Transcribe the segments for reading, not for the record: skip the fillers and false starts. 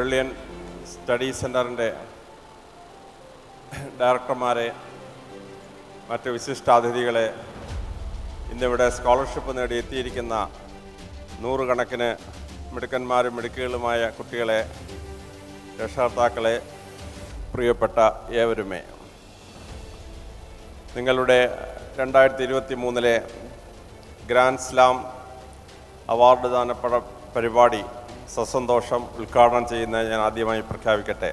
Brilliant study സെൻറ്ററിൻ്റെ ഡയറക്ടർമാരെ, മറ്റ് വിശിഷ്ടാതിഥികളെ, ഇന്നിവിടെ സ്കോളർഷിപ്പ് നേടി എത്തിയിരിക്കുന്ന നൂറുകണക്കിന് മിടുക്കന്മാരും മിടുക്കികളുമായ കുട്ടികളെ, രക്ഷകർത്താക്കളെ, പ്രിയപ്പെട്ട ഏവരുമേ, നിങ്ങളുടെ 2023 ഗ്രാൻഡ് സ്ലാം അവാർഡ് ദാന പരിപാടി സസന്തോഷം ഉദ്ഘാടനം ചെയ്യുന്നത് ഞാൻ ആദ്യമായി പ്രഖ്യാപിക്കട്ടെ.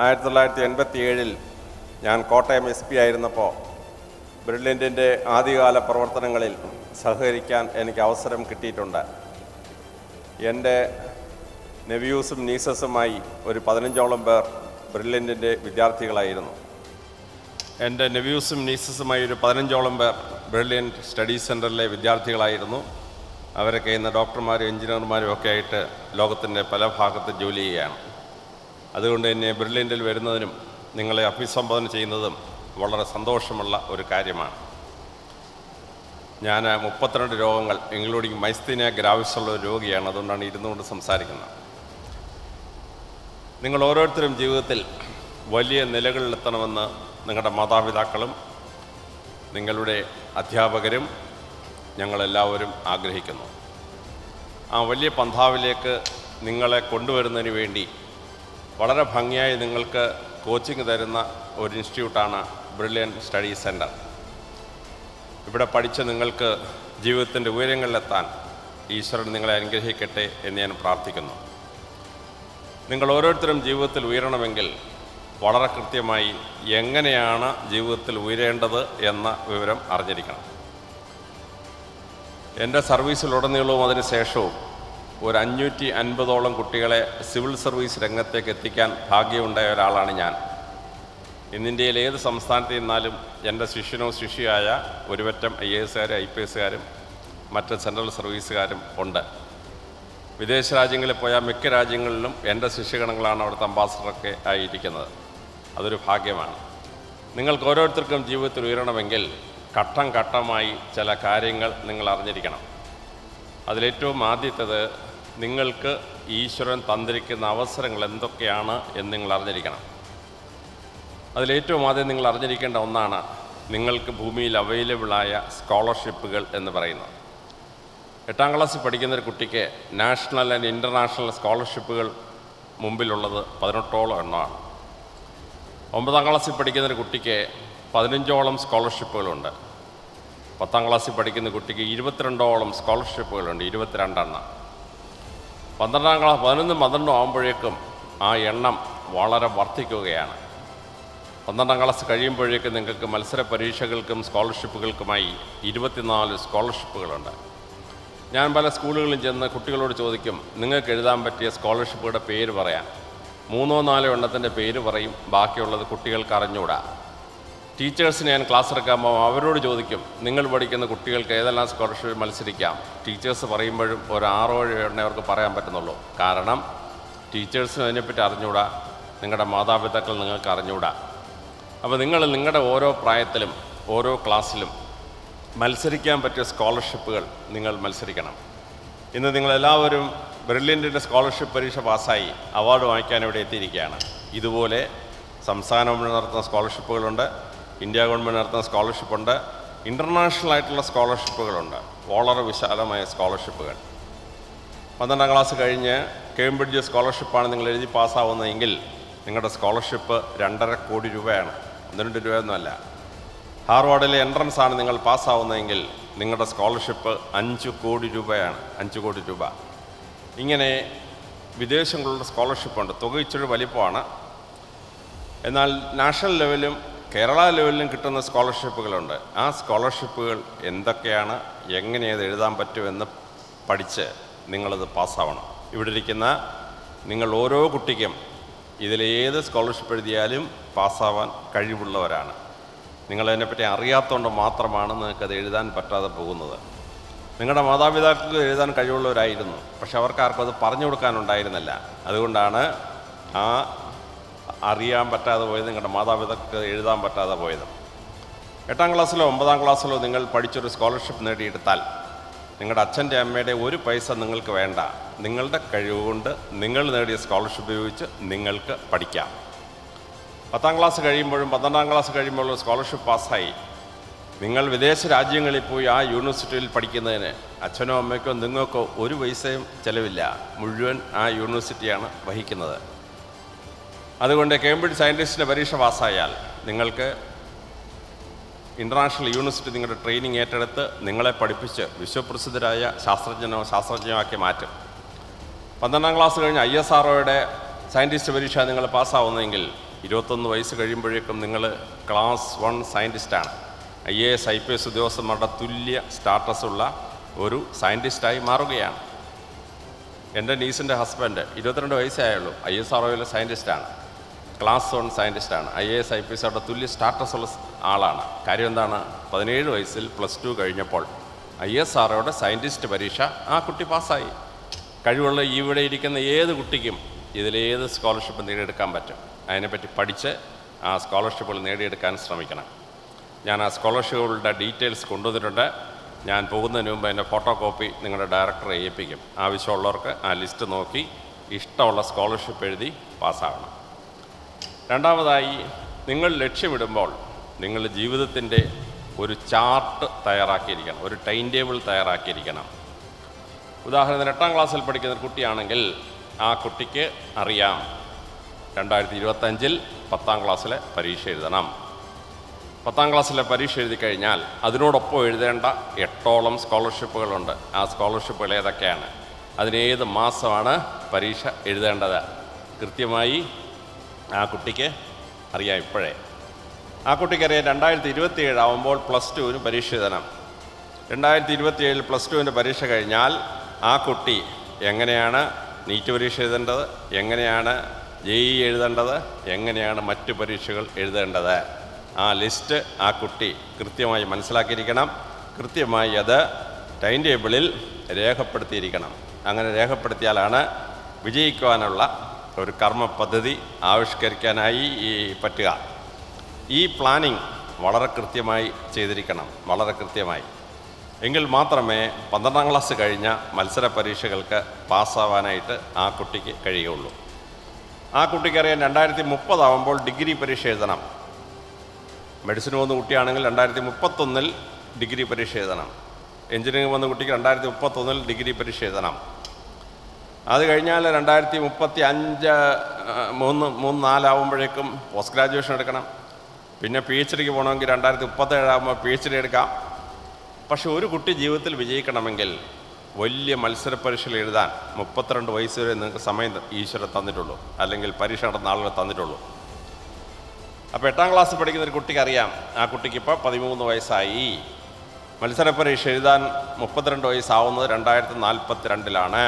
ആയിരത്തി 1987 ഞാൻ കോട്ടയം SP ആയിരുന്നപ്പോൾ ബ്രില്യൻറ്റിൻ്റെ ആദ്യകാല പ്രവർത്തനങ്ങളിൽ സഹകരിക്കാൻ എനിക്ക് അവസരം കിട്ടിയിട്ടുണ്ട്. എൻ്റെ നെവ്യൂസും നീസസുമായി ഒരു 15ഓളം പേർ ബ്രില്യൻറ്റിൻ്റെ വിദ്യാർത്ഥികളായിരുന്നു. എൻ്റെ നെവ്യൂസും നീസസുമായി ഒരു 15ഓളം പേർ ബ്രില്യൻറ്റ് സ്റ്റഡി സെൻറ്ററിലെ വിദ്യാർത്ഥികളായിരുന്നു. അവരൊക്കെ ഇന്ന് ഡോക്ടർമാരും എഞ്ചിനീയർമാരും ഒക്കെ ആയിട്ട് ലോകത്തിൻ്റെ പല ഭാഗത്ത് ജോലി ചെയ്യുകയാണ്. അതുകൊണ്ട് തന്നെ ബ്രില്യൻറ്റിൽ വരുന്നതിനും നിങ്ങളെ അഭിസംബോധന ചെയ്യുന്നതും വളരെ സന്തോഷമുള്ള ഒരു കാര്യമാണ്. ഞാൻ 32 രോഗങ്ങൾ ഇൻക്ലൂഡിങ് മൈസ്തീനിയ ഗ്രാവിസ് ഉള്ള ഒരു രോഗിയാണ്. അതുകൊണ്ടാണ് ഇരുന്നുകൊണ്ട് സംസാരിക്കുന്നത്. നിങ്ങൾ ഓരോരുത്തരും ജീവിതത്തിൽ വലിയ നിലകളിലെത്തണമെന്ന് നിങ്ങളുടെ മാതാപിതാക്കളും നിങ്ങളുടെ അധ്യാപകരും ഞങ്ങളെല്ലാവരും ആഗ്രഹിക്കുന്നു. ആ വലിയ പന്ഥാവിലേക്ക് നിങ്ങളെ കൊണ്ടുവരുന്നതിന് വേണ്ടി വളരെ ഭംഗിയായി നിങ്ങൾക്ക് കോച്ചിങ് തരുന്ന ഒരു ഇൻസ്റ്റിറ്റ്യൂട്ടാണ് ബ്രില്യൻ സ്റ്റഡി സെൻറ്റർ. ഇവിടെ പഠിച്ച് നിങ്ങൾക്ക് ജീവിതത്തിൻ്റെ ഉയരങ്ങളിലെത്താൻ ഈശ്വരൻ നിങ്ങളെ അനുഗ്രഹിക്കട്ടെ എന്ന് ഞാൻ പ്രാർത്ഥിക്കുന്നു. നിങ്ങൾ ഓരോരുത്തരും ജീവിതത്തിൽ ഉയരണമെങ്കിൽ വളരെ കൃത്യമായി എങ്ങനെയാണ് ജീവിതത്തിൽ ഉയരേണ്ടത് എന്ന വിവരം അറിഞ്ഞിരിക്കണം. എൻ്റെ സർവീസിലുടനീളവും അതിന് ശേഷവും ഒരു 550ഓളം കുട്ടികളെ സിവിൽ സർവീസ് രംഗത്തേക്ക് എത്തിക്കാൻ ഭാഗ്യമുണ്ടായ ഒരാളാണ് ഞാൻ. ഇന്ന് ഇന്ത്യയിൽ ഏത് സംസ്ഥാനത്ത് നിന്നാലും എൻ്റെ ശിഷ്യനോ ശിഷ്യയായ ഒരുപറ്റം IAS-കാരും IPS-കാരും മറ്റ് സെൻട്രൽ സർവീസുകാരും ഉണ്ട്. വിദേശ രാജ്യങ്ങളിൽ പോയാൽ മിക്ക രാജ്യങ്ങളിലും എൻ്റെ ശിഷ്യഗണങ്ങളാണ് അവിടുത്തെ അംബാസഡറൊക്കെ ആയിരിക്കുന്നത്. അതൊരു ഭാഗ്യമാണ്. നിങ്ങൾക്ക് ഓരോരുത്തർക്കും ജീവിതത്തിൽ ഉയരണമെങ്കിൽ ഘട്ടം ഘട്ടമായി ചില കാര്യങ്ങൾ നിങ്ങൾ അറിഞ്ഞിരിക്കണം. അതിലേറ്റവും ആദ്യത്തേത്, നിങ്ങൾക്ക് ഈശ്വരൻ തന്നിരിക്കുന്ന അവസരങ്ങൾ എന്തൊക്കെയാണ് എന്ന് നിങ്ങൾ അറിഞ്ഞിരിക്കണം. അതിലേറ്റവും ആദ്യം നിങ്ങൾ അറിഞ്ഞിരിക്കേണ്ട ഒന്നാണ് നിങ്ങൾക്ക് ഭൂമിയിൽ അവൈലബിളായ സ്കോളർഷിപ്പുകൾ എന്ന് പറയുന്നത്. 8ാം ക്ലാസ്സിൽ പഠിക്കുന്നൊരു കുട്ടിക്ക് നാഷണൽ ആൻഡ് ഇൻ്റർനാഷണൽ സ്കോളർഷിപ്പുകൾ മുമ്പിലുള്ളത് 18ഓളം എണ്ണമാണ്. 9ാം ക്ലാസ്സിൽ പഠിക്കുന്നൊരു കുട്ടിക്ക് 15ഓളം സ്കോളർഷിപ്പുകളുണ്ട്. 10ാം ക്ലാസ്സിൽ പഠിക്കുന്ന കുട്ടിക്ക് 22ഓളം സ്കോളർഷിപ്പുകളുണ്ട്, 22 എണ്ണം. 12ാം ക്ലാസ് 11ഉം 12ഉം ആകുമ്പോഴേക്കും ആ എണ്ണം വളരെ വർദ്ധിക്കുകയാണ്. 12ാം ക്ലാസ് കഴിയുമ്പോഴേക്കും നിങ്ങൾക്ക് മത്സര പരീക്ഷകൾക്കും സ്കോളർഷിപ്പുകൾക്കുമായി 24 സ്കോളർഷിപ്പുകളുണ്ട്. ഞാൻ പല സ്കൂളുകളിലും ചെന്ന് കുട്ടികളോട് ചോദിക്കും, നിങ്ങൾക്ക് എഴുതാൻ പറ്റിയ സ്കോളർഷിപ്പുകളുടെ പേര് പറയാൻ. 3-4 എണ്ണത്തിൻ്റെ പേര് പറയും, ബാക്കിയുള്ളത് കുട്ടികൾക്ക് അറിഞ്ഞുകൂടാ. ടീച്ചേഴ്സിന് ഞാൻ ക്ലാസ് എടുക്കുമ്പോൾ അവരോട് ചോദിക്കും, നിങ്ങൾ പഠിക്കുന്ന കുട്ടികൾക്ക് ഏതെല്ലാം സ്കോളർഷിപ്പ് മത്സരിക്കാം. ടീച്ചേഴ്സ് പറയുമ്പോഴും ഒരു 6-7 എണ്ണേ അവർക്ക് പറയാൻ പറ്റുന്നുള്ളൂ. കാരണം ടീച്ചേഴ്സിന് അതിനെപ്പറ്റി അറിഞ്ഞുകൂടാ, നിങ്ങളുടെ മാതാപിതാക്കൾ നിങ്ങൾക്ക് അറിഞ്ഞുകൂടാ. അപ്പോൾ നിങ്ങൾ നിങ്ങളുടെ ഓരോ പ്രായത്തിലും ഓരോ ക്ലാസ്സിലും മത്സരിക്കാൻ പറ്റിയ സ്കോളർഷിപ്പുകൾ നിങ്ങൾ മത്സരിക്കണം. ഇന്ന് നിങ്ങളെല്ലാവരും ബ്രില്യൻറ്റിൻ്റെ സ്കോളർഷിപ്പ് പരീക്ഷ പാസ്സായി അവാർഡ് വാങ്ങിക്കാൻ ഇവിടെ എത്തിയിരിക്കുകയാണ്. ഇതുപോലെ സംസ്ഥാന ഗവൺമെൻറ് നടത്തുന്ന സ്കോളർഷിപ്പുകളുണ്ട്, ഇന്ത്യ ഗവൺമെൻറ് നടത്തുന്ന സ്കോളർഷിപ്പുണ്ട്, ഇൻ്റർനാഷണൽ ആയിട്ടുള്ള സ്കോളർഷിപ്പുകളുണ്ട്, വളരെ വിശാലമായ സ്കോളർഷിപ്പുകൾ. 12ാം ക്ലാസ് കഴിഞ്ഞ് കേംബ്രിഡ്ജ് സ്കോളർഷിപ്പാണ് നിങ്ങൾ എഴുതി പാസ്സാവുന്നതെങ്കിൽ നിങ്ങളുടെ സ്കോളർഷിപ്പ് 2.5 കോടി രൂപയാണ്, 12 രൂപയൊന്നുമല്ല. ഹാർവാർഡിലെ എൻട്രൻസ് ആണ് നിങ്ങൾ പാസ്സാവുന്നതെങ്കിൽ നിങ്ങളുടെ സ്കോളർഷിപ്പ് 5 കോടി രൂപയാണ്, 5 കോടി രൂപ. ഇങ്ങനെ വിദേശങ്ങളുടെ സ്കോളർഷിപ്പുണ്ട്. തുക ഇച്ചിരി വലിപ്പമാണ്. എന്നാൽ നാഷണൽ ലെവലും കേരള ലെവലിലും കിട്ടുന്ന സ്കോളർഷിപ്പുകളുണ്ട്. ആ സ്കോളർഷിപ്പുകൾ എന്തൊക്കെയാണ്, എങ്ങനെ അത് എഴുതാൻ പറ്റുമെന്ന് പഠിച്ച് നിങ്ങളത് പാസ്സാവണം. ഇവിടെ ഇരിക്കുന്ന നിങ്ങൾ ഓരോ കുട്ടിക്കും ഇതിലേത് സ്കോളർഷിപ്പ് എഴുതിയാലും പാസ്സാവാൻ കഴിവുള്ളവരാണ്. നിങ്ങളതിനെപ്പറ്റി അറിയാത്തതുകൊണ്ട് മാത്രമാണ് നിങ്ങൾക്കത് എഴുതാൻ പറ്റാതെ പോകുന്നത്. നിങ്ങളുടെ മാതാപിതാക്കൾക്ക് എഴുതാൻ കഴിവുള്ളവരായിരുന്നു, പക്ഷെ അവർക്കാർക്കും അത് പറഞ്ഞു കൊടുക്കാനുണ്ടായിരുന്നില്ല. അതുകൊണ്ടാണ് ആ അറിയാൻ പറ്റാതെ പോയത്, നിങ്ങളുടെ മാതാപിതാക്കൾക്ക് എഴുതാൻ പറ്റാതെ പോയത്. 8ാം ക്ലാസ്സിലോ 9ാം ക്ലാസ്സിലോ നിങ്ങൾ പഠിച്ചൊരു സ്കോളർഷിപ്പ് നേടിയെടുത്താൽ നിങ്ങളുടെ അച്ഛൻ്റെ അമ്മയുടെ ഒരു പൈസ നിങ്ങൾക്ക് വേണ്ട. നിങ്ങളുടെ കഴിവുകൊണ്ട് നിങ്ങൾ നേടിയ സ്കോളർഷിപ്പ് ഉപയോഗിച്ച് നിങ്ങൾക്ക് പഠിക്കാം. 10ാം ക്ലാസ് കഴിയുമ്പോഴും 12ാം ക്ലാസ് കഴിയുമ്പോഴും സ്കോളർഷിപ്പ് പാസ്സായി നിങ്ങൾ വിദേശ രാജ്യങ്ങളിൽ പോയി ആ യൂണിവേഴ്സിറ്റിയിൽ പഠിക്കുന്നതിന് അച്ഛനോ അമ്മയ്ക്കോ നിങ്ങൾക്കോ ഒരു പൈസയും ചിലവില്ല. മുഴുവൻ ആ യൂണിവേഴ്സിറ്റിയാണ് വഹിക്കുന്നത്. അതുകൊണ്ട് കേംബ്രിഡ്ജ് സയൻറ്റിസ്റ്റിൻ്റെ പരീക്ഷ പാസ്സായാൽ നിങ്ങൾക്ക് ഇൻ്റർനാഷണൽ യൂണിവേഴ്സിറ്റി നിങ്ങളുടെ ട്രെയിനിങ് ഏറ്റെടുത്ത് നിങ്ങളെ പഠിപ്പിച്ച് വിശ്വപ്രസിദ്ധരായ ശാസ്ത്രജ്ഞമാക്കി മാറ്റും. 12ാം ക്ലാസ് കഴിഞ്ഞ് ISROയുടെ സയൻറ്റിസ്റ്റ് പരീക്ഷ നിങ്ങൾ പാസ്സാവുന്നെങ്കിൽ 21 വയസ്സ് കഴിയുമ്പോഴേക്കും നിങ്ങൾ ക്ലാസ് 1 സയൻറ്റിസ്റ്റാണ്. IAS IPS ഉദ്യോഗസ്ഥന്മാരുടെ തുല്യ സ്റ്റാറ്റസുള്ള ഒരു സയൻറ്റിസ്റ്റായി മാറുകയാണ്. എൻ്റെ നീസിൻ്റെ ഹസ്ബൻഡ് 22 വയസ്സേ ആയുള്ളൂ. ISROയിലെ സയൻറ്റിസ്റ്റാണ്. ക്ലാസ് 1 സയൻറ്റിസ്റ്റാണ്. IAS IPS അവരുടെ തുല്യ സ്റ്റാറ്റസുള്ള ആളാണ്. കാര്യം എന്താണ്? 17 വയസ്സിൽ +2 കഴിഞ്ഞപ്പോൾ ISROയുടെ സയൻറ്റിസ്റ്റ് പരീക്ഷ ആ കുട്ടി പാസ്സായി. കഴിവുള്ള ഇവിടെ ഇരിക്കുന്ന ഏത് കുട്ടിക്കും ഇതിലേത് സ്കോളർഷിപ്പ് നേടിയെടുക്കാൻ പറ്റും. അതിനെപ്പറ്റി പഠിച്ച് ആ സ്കോളർഷിപ്പുകൾ നേടിയെടുക്കാൻ ശ്രമിക്കണം. ഞാൻ ആ സ്കോളർഷിപ്പുകളുടെ ഡീറ്റെയിൽസ് കൊണ്ടുവന്നിട്ടുണ്ട്. ഞാൻ പോകുന്നതിന് മുമ്പ് എൻ്റെ ഫോട്ടോ കോപ്പി നിങ്ങളുടെ ഡയറക്ടറെ ഏൽപ്പിക്കും. ആവശ്യമുള്ളവർക്ക് ആ ലിസ്റ്റ് നോക്കി ഇഷ്ടമുള്ള സ്കോളർഷിപ്പ് എഴുതി പാസ്സാകണം. രണ്ടാമതായി, നിങ്ങൾ ലക്ഷ്യമിടുമ്പോൾ നിങ്ങൾ ജീവിതത്തിൻ്റെ ഒരു ചാർട്ട് തയ്യാറാക്കിയിരിക്കണം, ഒരു ടൈം ടേബിൾ തയ്യാറാക്കിയിരിക്കണം. ഉദാഹരണത്തിന് 8ാം ക്ലാസ്സിൽ പഠിക്കുന്ന ഒരു കുട്ടിയാണെങ്കിൽ ആ കുട്ടിക്ക് അറിയാം 2025 10ാം ക്ലാസ്സിലെ പരീക്ഷ എഴുതണം. 10ാം ക്ലാസ്സിലെ പരീക്ഷ എഴുതി കഴിഞ്ഞാൽ അതിനോടൊപ്പം എഴുതേണ്ട 8ഓളം സ്കോളർഷിപ്പുകളുണ്ട്. ആ സ്കോളർഷിപ്പുകൾ ഏതൊക്കെയാണ്? അതിനേത് മാസമാണ് പരീക്ഷ എഴുതേണ്ടത്? കൃത്യമായി ആ കുട്ടിക്ക് അറിയാം. ഇപ്പോഴേ ആ കുട്ടിക്കറിയാം 2027 ആവുമ്പോൾ +2 പരീക്ഷ എഴുതണം. 2027 +2 പരീക്ഷ കഴിഞ്ഞാൽ ആ കുട്ടി എങ്ങനെയാണ് നീറ്റ് പരീക്ഷ എഴുതേണ്ടത്, എങ്ങനെയാണ് JEE എഴുതേണ്ടത്, എങ്ങനെയാണ് മറ്റ് പരീക്ഷകൾ എഴുതേണ്ടത്, ആ ലിസ്റ്റ് ആ കുട്ടി കൃത്യമായി മനസ്സിലാക്കിയിരിക്കണം. കൃത്യമായി അത് ടൈം ടേബിളിൽ രേഖപ്പെടുത്തിയിരിക്കണം. അങ്ങനെ രേഖപ്പെടുത്തിയാലാണ് വിജയിക്കുവാനുള്ള ഒരു കർമ്മ പദ്ധതി ആവിഷ്കരിക്കാനായി പറ്റുക. ഈ പ്ലാനിങ് വളരെ കൃത്യമായി ചെയ്തിരിക്കണം, വളരെ കൃത്യമായി. എങ്കിൽ മാത്രമേ 12ാം ക്ലാസ് കഴിഞ്ഞ മത്സര പരീക്ഷകൾക്ക് പാസ്സാവാനായിട്ട് ആ കുട്ടിക്ക് കഴിയുള്ളൂ. ആ കുട്ടിക്കറിയാൻ 2030 ആവുമ്പോൾ ഡിഗ്രി പരീക്ഷ എഴുതണം. മെഡിസിൻ പോകുന്ന കുട്ടിയാണെങ്കിൽ 2031 ഡിഗ്രി പരീക്ഷ എഴുതണം. എഞ്ചിനീയറിംഗ് വന്ന കുട്ടിക്ക് 2031 ഡിഗ്രി പരീക്ഷ എഴുതണം. അത് കഴിഞ്ഞാൽ 2035 3-4 ആവുമ്പോഴേക്കും പോസ്റ്റ് ഗ്രാജുവേഷൻ എടുക്കണം. പിന്നെ PhDക്ക് പോകണമെങ്കിൽ 2037 ആകുമ്പോൾ PhD എടുക്കാം. പക്ഷെ ഒരു കുട്ടി ജീവിതത്തിൽ വിജയിക്കണമെങ്കിൽ വലിയ മത്സര പരീക്ഷകൾ എഴുതാൻ 32 വയസ്സ് വരെ നിങ്ങൾക്ക് സമയം ഈശ്വരൻ തന്നിട്ടുള്ളൂ, അല്ലെങ്കിൽ പരീക്ഷ നടന്ന ആളുകൾ തന്നിട്ടുള്ളൂ. അപ്പോൾ 8ാം ക്ലാസ് പഠിക്കുന്ന ഒരു കുട്ടിക്ക് അറിയാം ആ കുട്ടിക്ക് ഇപ്പോൾ 13 വയസ്സായി. മത്സര പരീക്ഷ എഴുതാൻ 32 വയസ്സാവുന്നത് 2042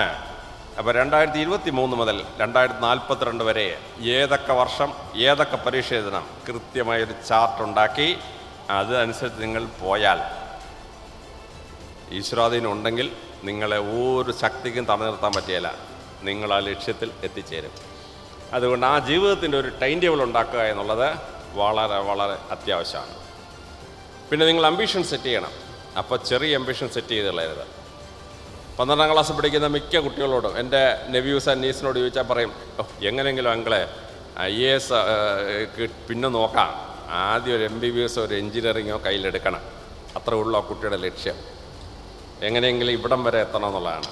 അപ്പോൾ 2023 മുതൽ 2042 വരെ ഏതൊക്കെ വർഷം ഏതൊക്കെ പരീക്ഷ എഴുതണം കൃത്യമായൊരു ചാർട്ട് ഉണ്ടാക്കി അതനുസരിച്ച് നിങ്ങൾ പോയാൽ ഈശ്വരാധീനം ഉണ്ടെങ്കിൽ നിങ്ങളെ ഒരു ശക്തിക്കും തടഞ്ഞു നിർത്താൻ പറ്റിയില്ല. നിങ്ങൾ ആ ലക്ഷ്യത്തിൽ എത്തിച്ചേരും. അതുകൊണ്ട് ആ ജീവിതത്തിൻ്റെ ഒരു ടൈം ടേബിൾ ഉണ്ടാക്കുക എന്നുള്ളത് വളരെ വളരെ അത്യാവശ്യമാണ്. പിന്നെ നിങ്ങൾ അംബിഷൻ സെറ്റ് ചെയ്യണം. അപ്പോൾ ചെറിയ അംബിഷൻ സെറ്റ് ചെയ്ത് കളയരുത്. 12ാം ക്ലാസ് പഠിക്കുന്ന മിക്ക കുട്ടികളോടും എൻ്റെ നെവ്യൂസ് ആൻഡ് നീസിനോട് ചോദിച്ചാൽ പറയും, എങ്ങനെയെങ്കിലും അങ്ങളെ IAS പിന്നെ നോക്കാം, ആദ്യം ഒരു MBBS ഒരു എൻജിനീയറിങ്ങോ കയ്യിലെടുക്കണം. അത്രേ ഉള്ളൂ ആ കുട്ടിയുടെ ലക്ഷ്യം. എങ്ങനെയെങ്കിലും ഇവിടം വരെ എത്തണം എന്നുള്ളതാണ്.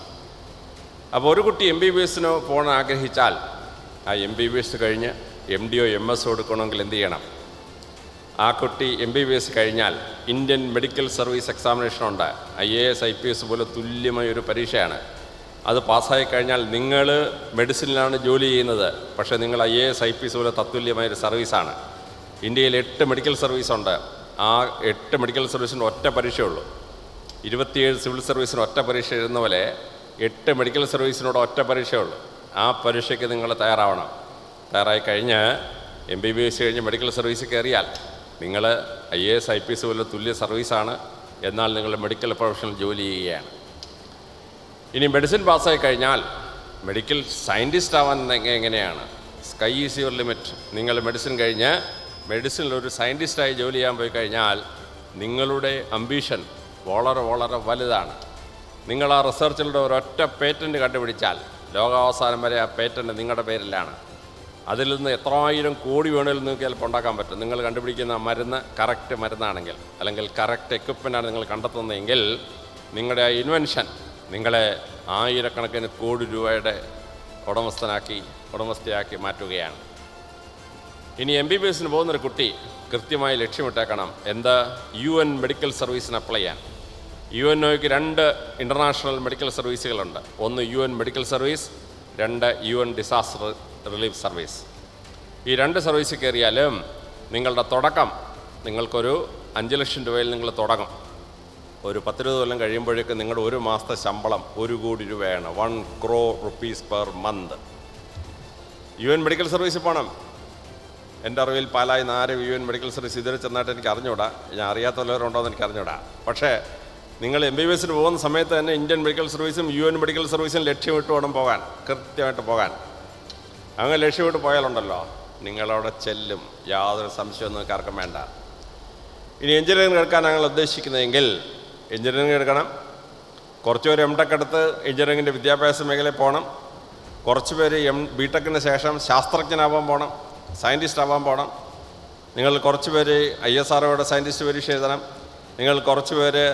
അപ്പോൾ ഒരു കുട്ടി MBBSന് പോകാൻ ആഗ്രഹിച്ചാൽ ആ MBBS കഴിഞ്ഞ് MDയോ MS എടുക്കണമെങ്കിൽ എന്ത് ചെയ്യണം? ആ കുട്ടി MBBS കഴിഞ്ഞാൽ ഇന്ത്യൻ മെഡിക്കൽ സർവീസ് എക്സാമിനേഷൻ ഉണ്ട്. IAS IPS പോലെ തുല്യമായ ഒരു പരീക്ഷയാണ്. അത് പാസ്സായി കഴിഞ്ഞാൽ നിങ്ങൾ മെഡിസിനിലാണ് ജോലി ചെയ്യുന്നത്, പക്ഷേ നിങ്ങൾ IAS IPS പോലെ തത്തുല്യമായൊരു സർവീസാണ്. ഇന്ത്യയിൽ 8 മെഡിക്കൽ സർവീസുണ്ട്. ആ 8 മെഡിക്കൽ സർവീസിന് ഒറ്റ പരീക്ഷയുള്ളൂ. 27 സിവിൽ സർവീസിന് ഒറ്റ പരീക്ഷ എഴുതുന്ന പോലെ 8 മെഡിക്കൽ സർവീസിനോട് ഒറ്റ പരീക്ഷയുള്ളൂ. ആ പരീക്ഷയ്ക്ക് നിങ്ങൾ തയ്യാറാവണം. തയ്യാറായി കഴിഞ്ഞ് MBBS കഴിഞ്ഞ് മെഡിക്കൽ സർവീസ് കയറിയാൽ നിങ്ങൾ IAS IPS പോലെ തുല്യ സർവീസാണ്. എന്നാൽ നിങ്ങൾ മെഡിക്കൽ പ്രൊഫഷണൽ ജോലി ചെയ്യുകയാണ്. ഇനി മെഡിസിൻ പാസ്സായി കഴിഞ്ഞാൽ മെഡിക്കൽ സയൻറ്റിസ്റ്റ് ആവാൻ എങ്ങനെയാണ്? Sky is your limit. നിങ്ങൾ മെഡിസിൻ കഴിഞ്ഞ് മെഡിസിനിലൊരു സയൻറ്റിസ്റ്റായി ജോലി ചെയ്യാൻ പോയി കഴിഞ്ഞാൽ നിങ്ങളുടെ അംബീഷൻ വളരെ വളരെ വലുതാണ്. നിങ്ങൾ ആ റിസർച്ചിലൂടെ ഒരൊറ്റ പേറ്റൻറ്റ് കണ്ടുപിടിച്ചാൽ ലോകാവസാനം വരെ ആ പേറ്റൻറ്റ് നിങ്ങളുടെ പേരിലാണ്. അതിൽ നിന്ന് എത്രായിരം കോടി വേണമെങ്കിലും നിങ്ങൾക്ക് ചിലപ്പോൾ ഉണ്ടാക്കാൻ പറ്റും. നിങ്ങൾ കണ്ടുപിടിക്കുന്ന മരുന്ന് കറക്റ്റ് മരുന്നാണെങ്കിൽ, അല്ലെങ്കിൽ കറക്റ്റ് എക്വിപ്മെൻ്റാണ് നിങ്ങൾ കണ്ടെത്തുന്നതെങ്കിൽ നിങ്ങളുടെ ആ ഇൻവെൻഷൻ നിങ്ങളെ ആയിരക്കണക്കിന് കോടി രൂപയുടെ ഉടമസ്ഥയാക്കി മാറ്റുകയാണ്. ഇനി MBBS പോകുന്നൊരു കുട്ടി കൃത്യമായി ലക്ഷ്യമിട്ടേക്കണം എന്താ UN മെഡിക്കൽ സർവീസിന് അപ്ലൈ ചെയ്യാൻ. UNOയ്ക്ക് 2 ഇൻ്റർനാഷണൽ മെഡിക്കൽ സർവീസുകളുണ്ട്. ഒന്ന് UN medical service, 2 UN disaster relief service. ഈ 2 സർവീസിൽ കയറിയാലും നിങ്ങളുടെ തുടക്കം നിങ്ങൾക്കൊരു 5 ലക്ഷം രൂപയിൽ നിങ്ങൾ തുടങ്ങും. ഒരു 10-20 കൊല്ലം കഴിയുമ്പോഴേക്കും നിങ്ങളുടെ ഒരു മാസത്തെ ശമ്പളം 1 കോടി രൂപയാണ്. 1 crore rupees per month. UN medical സർവീസിൽ പോകണം. എൻ്റെ അറിവിൽ പാലായി 4 UN മെഡിക്കൽ സർവീസ് ഇതുവരെ ചെന്നായിട്ട് എനിക്ക് അറിഞ്ഞൂടാ. ഞാൻ അറിയാത്തവരുണ്ടോ എന്ന് എനിക്ക് അറിഞ്ഞൂടാ. പക്ഷേ നിങ്ങൾ MBBS പോകുന്ന സമയത്ത് തന്നെ ഇന്ത്യൻ മെഡിക്കൽ സർവീസും UN മെഡിക്കൽ സർവീസും ലക്ഷ്യമിട്ട് വേണം പോകാൻ, കൃത്യമായിട്ട് പോകാൻ. അങ്ങനെ ലക്ഷ്യമിട്ട് പോയാലുണ്ടല്ലോ നിങ്ങളവിടെ ചെല്ലും, യാതൊരു സംശയമൊന്നും നിങ്ങൾക്ക് ആർക്കും വേണ്ട. ഇനി എഞ്ചിനീയറിംഗ് എടുക്കാൻ ഞങ്ങൾ ഉദ്ദേശിക്കുന്നതെങ്കിൽ എഞ്ചിനീയറിംഗ് എടുക്കണം. കുറച്ച് പേര് MTech എടുത്ത് എഞ്ചിനീയറിംഗിൻ്റെ വിദ്യാഭ്യാസ മേഖലയിൽ പോകണം. കുറച്ച് പേര് BTechന് ശേഷം ശാസ്ത്രജ്ഞനാവാൻ പോകണം, സയൻറ്റിസ്റ്റ് ആവാൻ പോകണം. നിങ്ങൾ കുറച്ച് പേര് ISROയുടെ സയൻറ്റിസ്റ്റ് പരീക്ഷ എഴുതണം. നിങ്ങൾ കുറച്ച് പേര്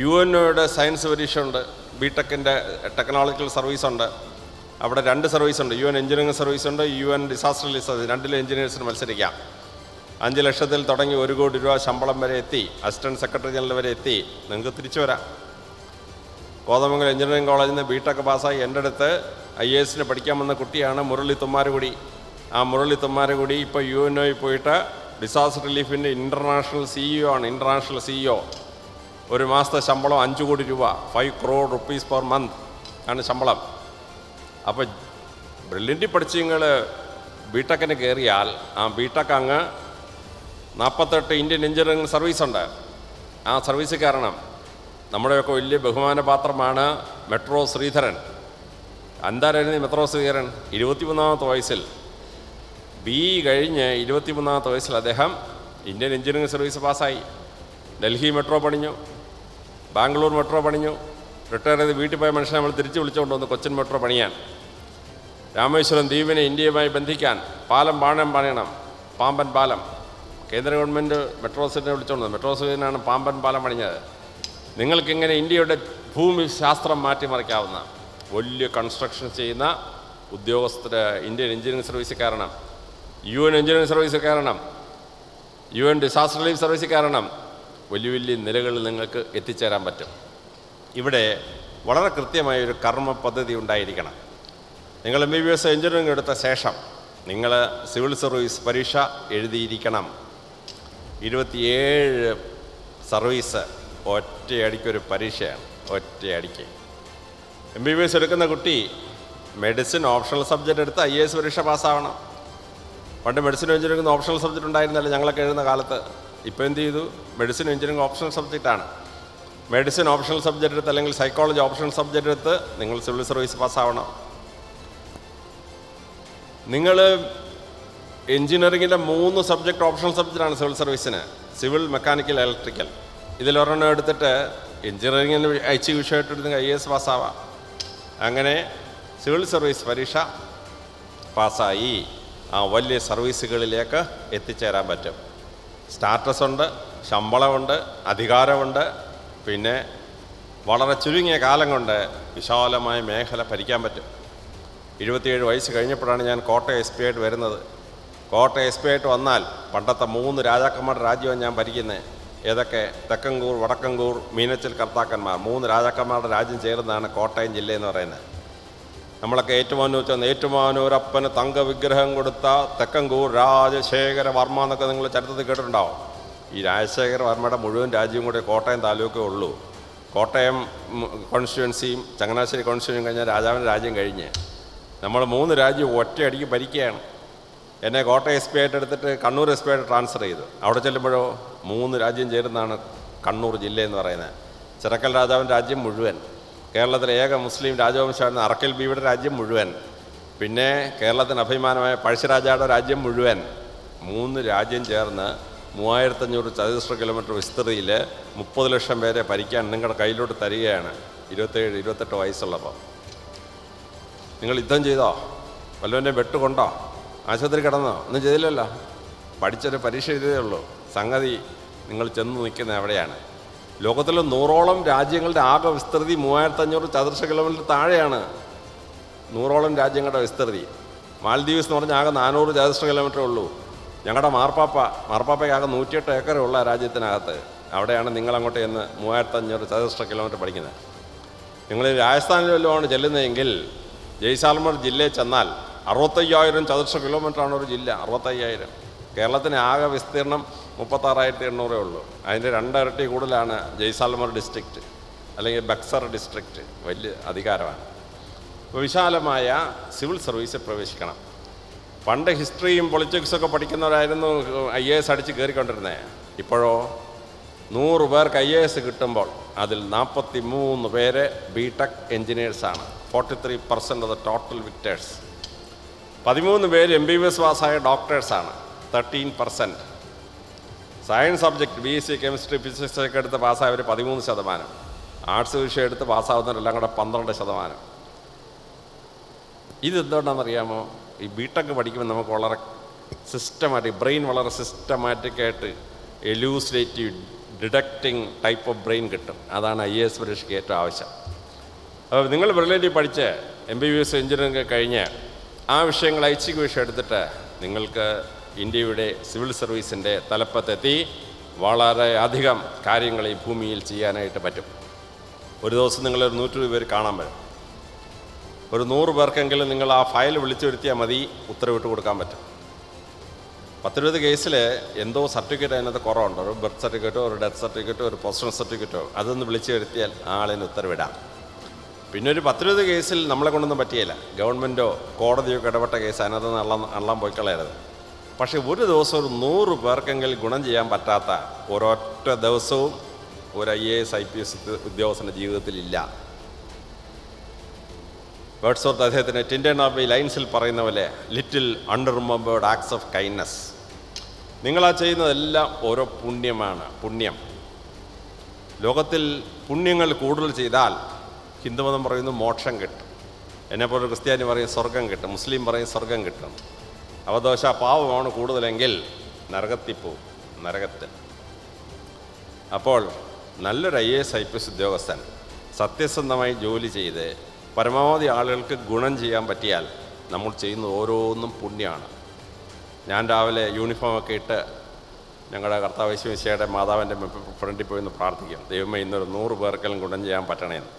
UNOയുടെ സയൻസ് പരീക്ഷ ഉണ്ട്. BTechൻ്റെ ടെക്നോളജിക്കൽ സർവീസുണ്ട്. അവിടെ 2 സർവീസുണ്ട്. UN എഞ്ചിനീയറിംഗ് സർവീസുണ്ട്, UN ഡിസാസ്റ്റർ റിലീഫ് സർവീസ്. 2 എഞ്ചിനീയേഴ്സിന് മത്സരിക്കാം. 5 ലക്ഷത്തിൽ തുടങ്ങി 1 കോടി രൂപ ശമ്പളം വരെ എത്തി, അസിസ്റ്റൻറ്റ് സെക്രട്ടറി ജനറൽ വരെ എത്തി നിങ്ങൾക്ക് തിരിച്ചു വരാം. കോതമംഗലം എഞ്ചിനീയറിംഗ് കോളേജിൽ നിന്ന് BTech പാസ്സായി എൻ്റെ അടുത്ത് IAS പഠിക്കാൻ വന്ന കുട്ടിയാണ് മുരളി തുമ്മാരുകുടി. ആ മുരളി തുമ്മാരുകുടി ഇപ്പോൾ UNOയിൽ പോയിട്ട് ഡിസാസ്റ്റർ റിലീഫിൻ്റെ ഇൻ്റർനാഷണൽ CEO ആണ്. International CEO. ഒരു മാസത്തെ ശമ്പളം 5 കോടി രൂപ, 5 crore rupees per month ആണ് ശമ്പളം. അപ്പോൾ ബ്രില്യൻ്റിൽ പഠിച്ച് നിങ്ങൾ BTechന് കയറിയാൽ ആ BTech അങ്ങ് 48 ഇന്ത്യൻ എഞ്ചിനീയറിംഗ് സർവീസുണ്ട്. ആ സർവീസ് കാരണം നമ്മുടെയൊക്കെ വലിയ ബഹുമാനപാത്രമാണ് മെട്രോ ശ്രീധരൻ. എന്തായിരുന്നു മെട്രോ ശ്രീധരൻ? 23-ാമത്തെ വയസ്സിൽ BE കഴിഞ്ഞ് 23-ാമത്തെ വയസ്സിൽ അദ്ദേഹം ഇന്ത്യൻ എഞ്ചിനീയറിംഗ് സർവീസ് പാസ്സായി. ഡൽഹി മെട്രോ പണിഞ്ഞു, ബാംഗ്ലൂർ മെട്രോ പണിഞ്ഞു. റിട്ടയർ ചെയ്ത് വീട്ടിൽ പോയ മനുഷ്യനെ നമ്മൾ തിരിച്ചു വിളിച്ചുകൊണ്ട് വന്നു കൊച്ചിൻ മെട്രോ പണിയാൻ. രാമേശ്വരം ദ്വീപിനെ ഇന്ത്യയുമായി ബന്ധിക്കാൻ പാലം പണിയണം, പാമ്പൻ പാലം. കേന്ദ്ര ഗവൺമെൻറ് മെട്രോ സിറ്റിനെ വിളിച്ചുകൊണ്ട് മെട്രോ സിറ്റിനാണ് പാമ്പൻ പാലം പണിഞ്ഞത്. നിങ്ങൾക്കിങ്ങനെ ഇന്ത്യയുടെ ഭൂമി ശാസ്ത്രം മാറ്റിമറിക്കാവുന്ന വലിയ കൺസ്ട്രക്ഷൻ ചെയ്യുന്ന ഉദ്യോഗസ്ഥർ ഇന്ത്യൻ എഞ്ചിനീയറിംഗ് സർവീസിൽ കയറണം, UN എഞ്ചിനീയറിംഗ് സർവീസിൽ കയറണം, UN ഡിസാസ്റ്റർ റിലീഫ് സർവീസിൽ കയറണം. വലിയ വലിയ നിലകളിൽ നിങ്ങൾക്ക് എത്തിച്ചേരാൻ പറ്റും. ഇവിടെ വളരെ കൃത്യമായൊരു കർമ്മ പദ്ധതി ഉണ്ടായിരിക്കണം. നിങ്ങൾ MBBS എഞ്ചിനീയറിംഗ് എടുത്ത ശേഷം നിങ്ങൾ സിവിൽ സർവീസ് പരീക്ഷ എഴുതിയിരിക്കണം. 27 സർവീസ് ഒറ്റയടിക്കൊരു പരീക്ഷയാണ്, ഒറ്റയടിക്ക്. MBBS എടുക്കുന്ന കുട്ടി മെഡിസിൻ ഓപ്ഷണൽ സബ്ജക്റ്റ് എടുത്ത് IAS പരീക്ഷ പാസ്സാവണം. പണ്ട് മെഡിസിൻ എഞ്ചിനീയറിംഗ് ഓപ്ഷണൽ സബ്ജക്റ്റ് ഉണ്ടായിരുന്നല്ലോ ഞങ്ങളൊക്കെ എഴുതുന്ന കാലത്ത്. ഇപ്പോൾ എന്ത് ചെയ്തു? മെഡിസിൻ എഞ്ചിനീയറിംഗ് ഓപ്ഷണൽ സബ്ജക്റ്റാണ്. മെഡിസിൻ ഓപ്ഷണൽ സബ്ജക്റ്റ് എടുത്ത് അല്ലെങ്കിൽ സൈക്കോളജി ഓപ്ഷണൽ സബ്ജക്റ്റ് എടുത്ത് നിങ്ങൾ സിവിൽ സർവീസ് പാസ്സാവണം. നിങ്ങൾ എഞ്ചിനീയറിംഗിൻ്റെ 3 സബ്ജക്റ്റ് ഓപ്ഷണൽ സബ്ജക്റ്റാണ് സിവിൽ സർവീസിന്. Civil, mechanical, electrical. ഇതിലൊരെണ്ണം എടുത്തിട്ട് എഞ്ചിനീയറിംഗിന് ഐച്ഛിക വിഷയമായിട്ട് എടുത്തെങ്കിൽ IAS പാസ്സാവാം. അങ്ങനെ സിവിൽ സർവീസ് പരീക്ഷ പാസ്സായി ആ വലിയ സർവീസുകളിലേക്ക് എത്തിച്ചേരാൻ പറ്റും. സ്റ്റാറ്റസ് ഉണ്ട്, ശമ്പളമുണ്ട്, അധികാരമുണ്ട്. പിന്നെ വളരെ ചുരുങ്ങിയ കാലം കൊണ്ട് വിശാലമായ മേഖല ഭരിക്കാൻ പറ്റും. 27 വയസ്സ് കഴിഞ്ഞപ്പോഴാണ് ഞാൻ കോട്ടയം SP ആയിട്ട് വരുന്നത്. കോട്ടയം SP ആയിട്ട് വന്നാൽ പണ്ടത്തെ 3 രാജാക്കന്മാരുടെ രാജ്യമാണ് ഞാൻ ഭരിക്കുന്നത്. ഏതൊക്കെ? തെക്കൻകൂർ, വടക്കൻകൂർ, മീനച്ചിൽ കർത്താക്കന്മാർ. 3 രാജാക്കന്മാരുടെ രാജ്യം ചേർന്നതാണ് കോട്ടയം ജില്ലയെന്ന് പറയുന്നത്. നമ്മളൊക്കെ ഏറ്റുമാനൂർ ചെന്ന് ഏറ്റുമാനൂരപ്പന് തങ്ക വിഗ്രഹം കൊടുത്ത തെക്കൻകൂർ രാജശേഖര വർമ്മ എന്നൊക്കെ നിങ്ങൾ ചരിത്രത്തിൽ കേട്ടിട്ടുണ്ടാവും. ഈ രാജശേഖര വർമ്മയുടെ മുഴുവൻ രാജ്യവും കൂടെ കോട്ടയം താലൂക്കേ ഉള്ളൂ. കോട്ടയം കോൺസ്റ്റിറ്റ്യുവൻസിയും ചങ്ങനാശ്ശേരി കോൺസ്റ്റിറ്റ്യുവൻസിയും കഴിഞ്ഞാൽ രാജാവിൻ്റെ രാജ്യം കഴിഞ്ഞ് നമ്മൾ 3 രാജ്യം ഒറ്റയടിക്ക് ഭരിക്കുകയാണ്. എന്നെ കോട്ടയം SP ആയിട്ട് എടുത്തിട്ട് കണ്ണൂർ SP ആയിട്ട് ട്രാൻസ്ഫർ ചെയ്തു. അവിടെ ചെല്ലുമ്പോഴോ 3 രാജ്യം ചേരുന്നതാണ് കണ്ണൂർ ജില്ലയെന്ന് പറയുന്നത്. ചിറക്കൽ രാജാവിൻ്റെ രാജ്യം മുഴുവൻ, കേരളത്തിലെ ഏക മുസ്ലിം രാജവംശമായിരുന്ന അറക്കൽ ബീവിയുടെ രാജ്യം മുഴുവൻ, പിന്നെ കേരളത്തിന് അഭിമാനമായ പഴശ്ശിരാജയുടെ രാജ്യം മുഴുവൻ. 3 രാജ്യം ചേർന്ന് 3500 ചതുരശ്ര കിലോമീറ്റർ വിസ്തൃതിയിൽ 30 ലക്ഷം പേരെ ഭരിക്കാൻ നിങ്ങളുടെ കയ്യിലോട്ട് തരികയാണ്. 27-28 വയസ്സുള്ളപ്പോൾ. നിങ്ങൾ യുദ്ധം ചെയ്തോ? വല്ലവൻ്റെ വെട്ടുകൊണ്ടോ? ആശുപത്രി കിടന്നോ? ഒന്നും ചെയ്തില്ലല്ലോ. പഠിച്ചൊരു പരീക്ഷ എഴുതിയതേ ഉള്ളൂ. സംഗതി നിങ്ങൾ ചെന്ന് നിൽക്കുന്നത് എവിടെയാണ്? ലോകത്തിലെ 100ഓളം രാജ്യങ്ങളുടെ ആകെ വിസ്തൃതി 3500 ചതുരശ്ര കിലോമീറ്റർ താഴെയാണ്. 100ഓളം രാജ്യങ്ങളുടെ വിസ്തൃതി. മാൽദീവ്സ് എന്ന് പറഞ്ഞാൽ ആകെ 400 ചതുരശ്ര കിലോമീറ്ററേ ഉള്ളൂ. ഞങ്ങളുടെ മാർപ്പാപ്പയ്ക്ക് ആകെ 108 ഏക്കറേ ഉള്ള രാജ്യത്തിനകത്ത്. അവിടെയാണ് നിങ്ങളങ്ങോട്ട് ചെന്ന് 3500 ചതുരശ്ര കിലോമീറ്റർ പഠിക്കുന്നത്. നിങ്ങൾ രാജസ്ഥാനിൽ വല്ലതുമാണ് ചെല്ലുന്നതെങ്കിൽ ജയ്സാൽമർ ജില്ലയിൽ ചെന്നാൽ 65,000 ചതുരശ്ര കിലോമീറ്ററാണ് ഒരു ജില്ല. 65,000. കേരളത്തിന് ആകെ വിസ്തീർണം 36,800 ഉള്ളൂ. അതിൻ്റെ 2 ഇരട്ടി കൂടുതലാണ് ജയ്സാൽമർ ഡിസ്ട്രിക്റ്റ് അല്ലെങ്കിൽ ബക്സർ ഡിസ്ട്രിക്റ്റ്. വലിയ അധികാരമാണ്. അപ്പോൾ വിശാലമായ സിവിൽ സർവീസിൽ പ്രവേശിക്കണം. പണ്ട് ഹിസ്റ്ററിയും പൊളിറ്റിക്സൊക്കെ പഠിക്കുന്നവരായിരുന്നു IAS അടിച്ച് കയറിക്കൊണ്ടിരുന്നത്. ഇപ്പോഴോ 100 പേർക്ക് IAS കിട്ടുമ്പോൾ അതിൽ 43 പേര് BTech എൻജിനീയേഴ്സാണ്. 43% of the total Victers. 13 പേര് MBBS പാസ്സായ ഡോക്ടേഴ്സാണ്. 13%. Science subject BSc chemistry physics ഒക്കെ എടുത്ത് പാസ്സായവർ 13%. ആർട്സ് വിഷയം എടുത്ത് പാസ്സാവുന്നവരെല്ലാം കൂടെ 12%. ഇതെന്തുകൊണ്ടാണെന്നറിയാമോ? ഈ BTech പഠിക്കുമ്പോൾ നമുക്ക് വളരെ സിസ്റ്റമാറ്റിക് ബ്രെയിൻ, വളരെ സിസ്റ്റമാറ്റിക്കായിട്ട് എലൂസിലേറ്റീവ് ഡിഡക്റ്റിംഗ് ടൈപ്പ് ഓഫ് ബ്രെയിൻ കിട്ടും. അതാണ് IAS പരീക്ഷയ്ക്ക് ഏറ്റവും ആവശ്യം. അപ്പോൾ നിങ്ങൾ ബ്രില്യൻ്റിൽ പഠിച്ച് MBBS എഞ്ചിനീയറിംഗ് കഴിഞ്ഞ് ആ വിഷയങ്ങൾ ഐച്ഛിക വിഷയം എടുത്തിട്ട് നിങ്ങൾക്ക് ഇന്ത്യയുടെ സിവിൽ സർവീസിൻ്റെ തലപ്പത്തെത്തി വളരെ അധികം കാര്യങ്ങൾ ഈ ഭൂമിയിൽ ചെയ്യാനായിട്ട് പറ്റും. ഒരു ദിവസം നിങ്ങളൊരു 120 പേര് കാണാൻ വരും. ഒരു 100 പേർക്കെങ്കിലും നിങ്ങൾ ആ ഫയൽ വിളിച്ചു വരുത്തിയാൽ മതി, ഉത്തരവിട്ട് കൊടുക്കാൻ പറ്റും. 10-20 കേസിൽ എന്തോ സർട്ടിഫിക്കറ്റ് അതിനകത്ത് കുറവുണ്ട്. ഒരു ബർത്ത് സർട്ടിഫിക്കറ്റോ ഒരു ഡെത്ത് സർട്ടിഫിക്കറ്റോ ഒരു പൊസിഷൻ സർട്ടിഫിക്കറ്റോ അതൊന്ന് വിളിച്ചു വരുത്തിയാൽ ആളിന് ഉത്തരവിടാം. പിന്നെ ഒരു 10-20 കേസിൽ നമ്മളെ കൊണ്ടൊന്നും പറ്റിയില്ല. ഗവൺമെൻറ്റോ കോടതിയോ ഇടപെട്ട കേസ് അതിനകത്ത് അള്ളാൻ പോയി കളയരുത്. പക്ഷേ ഒരു ദിവസം ഒരു 100 പേർക്കെങ്കിലും ഗുണം ചെയ്യാൻ പറ്റാത്ത ഒരൊറ്റ ദിവസവും ഒരു IAS IPS ഉദ്യോഗസ്ഥൻ്റെ ജീവിതത്തിലില്ല. വേർഡ്സ്വർത്ത് അദ്ദേഹത്തിന് ടിൻഡൻ ഓഫ് ദി ലൈൻസിൽ പറയുന്ന പോലെ ലിറ്റിൽ അൺറിമെമ്പേർഡ് ആക്ട്സ് ഓഫ് കൈൻഡ്നസ്. നിങ്ങളാ ചെയ്യുന്നതെല്ലാം ഓരോ പുണ്യമാണ്. പുണ്യം. ലോകത്തിൽ പുണ്യങ്ങൾ കൂടുതൽ ചെയ്താൽ ഹിന്ദുമതം പറയുന്നു മോക്ഷം കിട്ടും. എന്നെപ്പോലെ ക്രിസ്ത്യാനി പറയും സ്വർഗം കിട്ടും. മുസ്ലിം പറയും സ്വർഗം കിട്ടും. അവദോഷ പാവമാണ് കൂടുതലെങ്കിൽ നരകത്തിൽ പോവും. നരകത്തിൽ. അപ്പോൾ നല്ലൊരു IAS IPS ഉദ്യോഗസ്ഥൻ സത്യസന്ധമായി ജോലി ചെയ്ത് പരമാവധി ആളുകൾക്ക് ഗുണം ചെയ്യാൻ പറ്റിയാൽ നമ്മൾ ചെയ്യുന്ന ഓരോന്നും പുണ്യമാണ്. ഞാൻ രാവിലെ യൂണിഫോമൊക്കെ ഇട്ട് ഞങ്ങളുടെ കർത്താവ് യേശുമിശിഹായുടെ മാതാവിൻ്റെ ഫ്രണ്ടിൽ പോയി ഒന്ന് പ്രാർത്ഥിക്കും. ദൈവമേ ഇന്നൊരു 100 പേർക്കെല്ലാം ഗുണം ചെയ്യാൻ പറ്റണേന്ന്.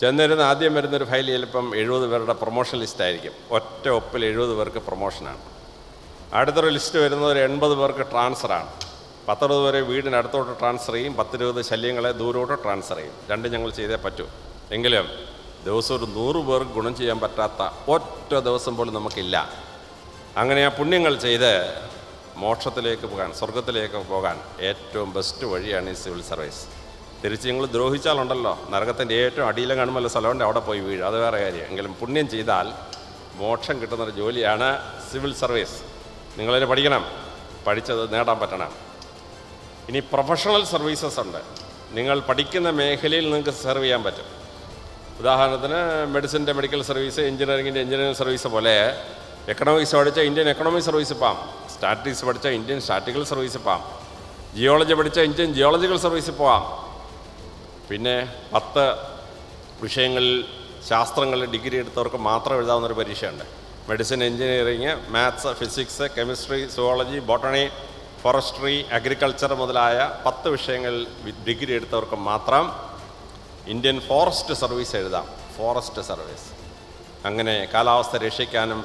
ചെന്നിരുന്ന് ആദ്യം വരുന്നൊരു ഫയൽ ചിലപ്പം 70 പേരുടെ പ്രൊമോഷൻ ലിസ്റ്റായിരിക്കും. ഒറ്റ ഒപ്പിൽ 70 പേർക്ക് പ്രൊമോഷനാണ്. അടുത്തൊരു ലിസ്റ്റ് വരുന്നത് ഒരു 80 പേർക്ക് ട്രാൻസ്ഫറാണ്. 10-20 പേരെ വീടിനടുത്തോട്ട് ട്രാൻസ്ഫർ ചെയ്യും. 10-20 ശല്യങ്ങളെ ദൂരോട്ട് ട്രാൻസ്ഫർ ചെയ്യും. രണ്ടും ഞങ്ങൾ ചെയ്തേ പറ്റൂ. എങ്കിലും ദിവസം ഒരു 100 പേർക്ക് ഗുണം ചെയ്യാൻ പറ്റാത്ത ഒറ്റ ദിവസം പോലും നമുക്കില്ല. അങ്ങനെ ആ പുണ്യങ്ങൾ ചെയ്ത് മോക്ഷത്തിലേക്ക് പോകാൻ, സ്വർഗത്തിലേക്ക് പോകാൻ ഏറ്റവും ബെസ്റ്റ് വഴിയാണ് ഈ സിവിൽ സർവീസ്. തിരിച്ച് നിങ്ങൾ ദ്രോഹിച്ചാലുണ്ടല്ലോ, നരകത്തിൻ്റെ ഏറ്റവും അടിയിലെ കാണുമ്പോൾ സ്ഥലമുണ്ട്, അവിടെ പോയി വീഴും. അത് വേറെ കാര്യം. എങ്കിലും പുണ്യം ചെയ്താൽ മോക്ഷം കിട്ടുന്നൊരു ജോലിയാണ് സിവിൽ സർവീസ്. നിങ്ങളതിന് പഠിക്കണം. പഠിച്ചത് നേടാൻ പറ്റണം. ഇനി പ്രൊഫഷണൽ സർവീസസ് ഉണ്ട്. നിങ്ങൾ പഠിക്കുന്ന മേഖലയിൽ നിങ്ങൾക്ക് സെർവ് ചെയ്യാൻ പറ്റും. ഉദാഹരണത്തിന് മെഡിസിൻ്റെ മെഡിക്കൽ സർവീസ്, എഞ്ചിനീയറിങ്ങിൻ്റെ എഞ്ചിനീയറിംഗ് സർവീസ് പോലെ എക്കണോമിക്സ് പഠിച്ചാൽ ഇന്ത്യൻ എക്കണോമിക് സർവീസ് പോകാം. സ്റ്റാറ്റിക്സ് പഠിച്ചാൽ ഇന്ത്യൻ സ്റ്റാറ്റിക്കൽ സർവീസ് പോകാം. ജിയോളജി പഠിച്ചാൽ ഇന്ത്യൻ ജിയോളജിക്കൽ സർവീസ് പോകാം. പിന്നെ 10 വിഷയങ്ങളിൽ ശാസ്ത്രങ്ങളിൽ ഡിഗ്രി എടുത്തവർക്ക് മാത്രം എഴുതാവുന്നൊരു പരീക്ഷയുണ്ട്. Medicine, engineering, maths, physics, chemistry, zoology, botany, forestry, agriculture മുതലായ 10 വിഷയങ്ങളിൽ ഡിഗ്രി എടുത്തവർക്ക് മാത്രം ഇന്ത്യൻ ഫോറസ്റ്റ് സർവീസ് എഴുതാം. Forest service. അങ്ങനെ കാലാവസ്ഥ രക്ഷിക്കാനും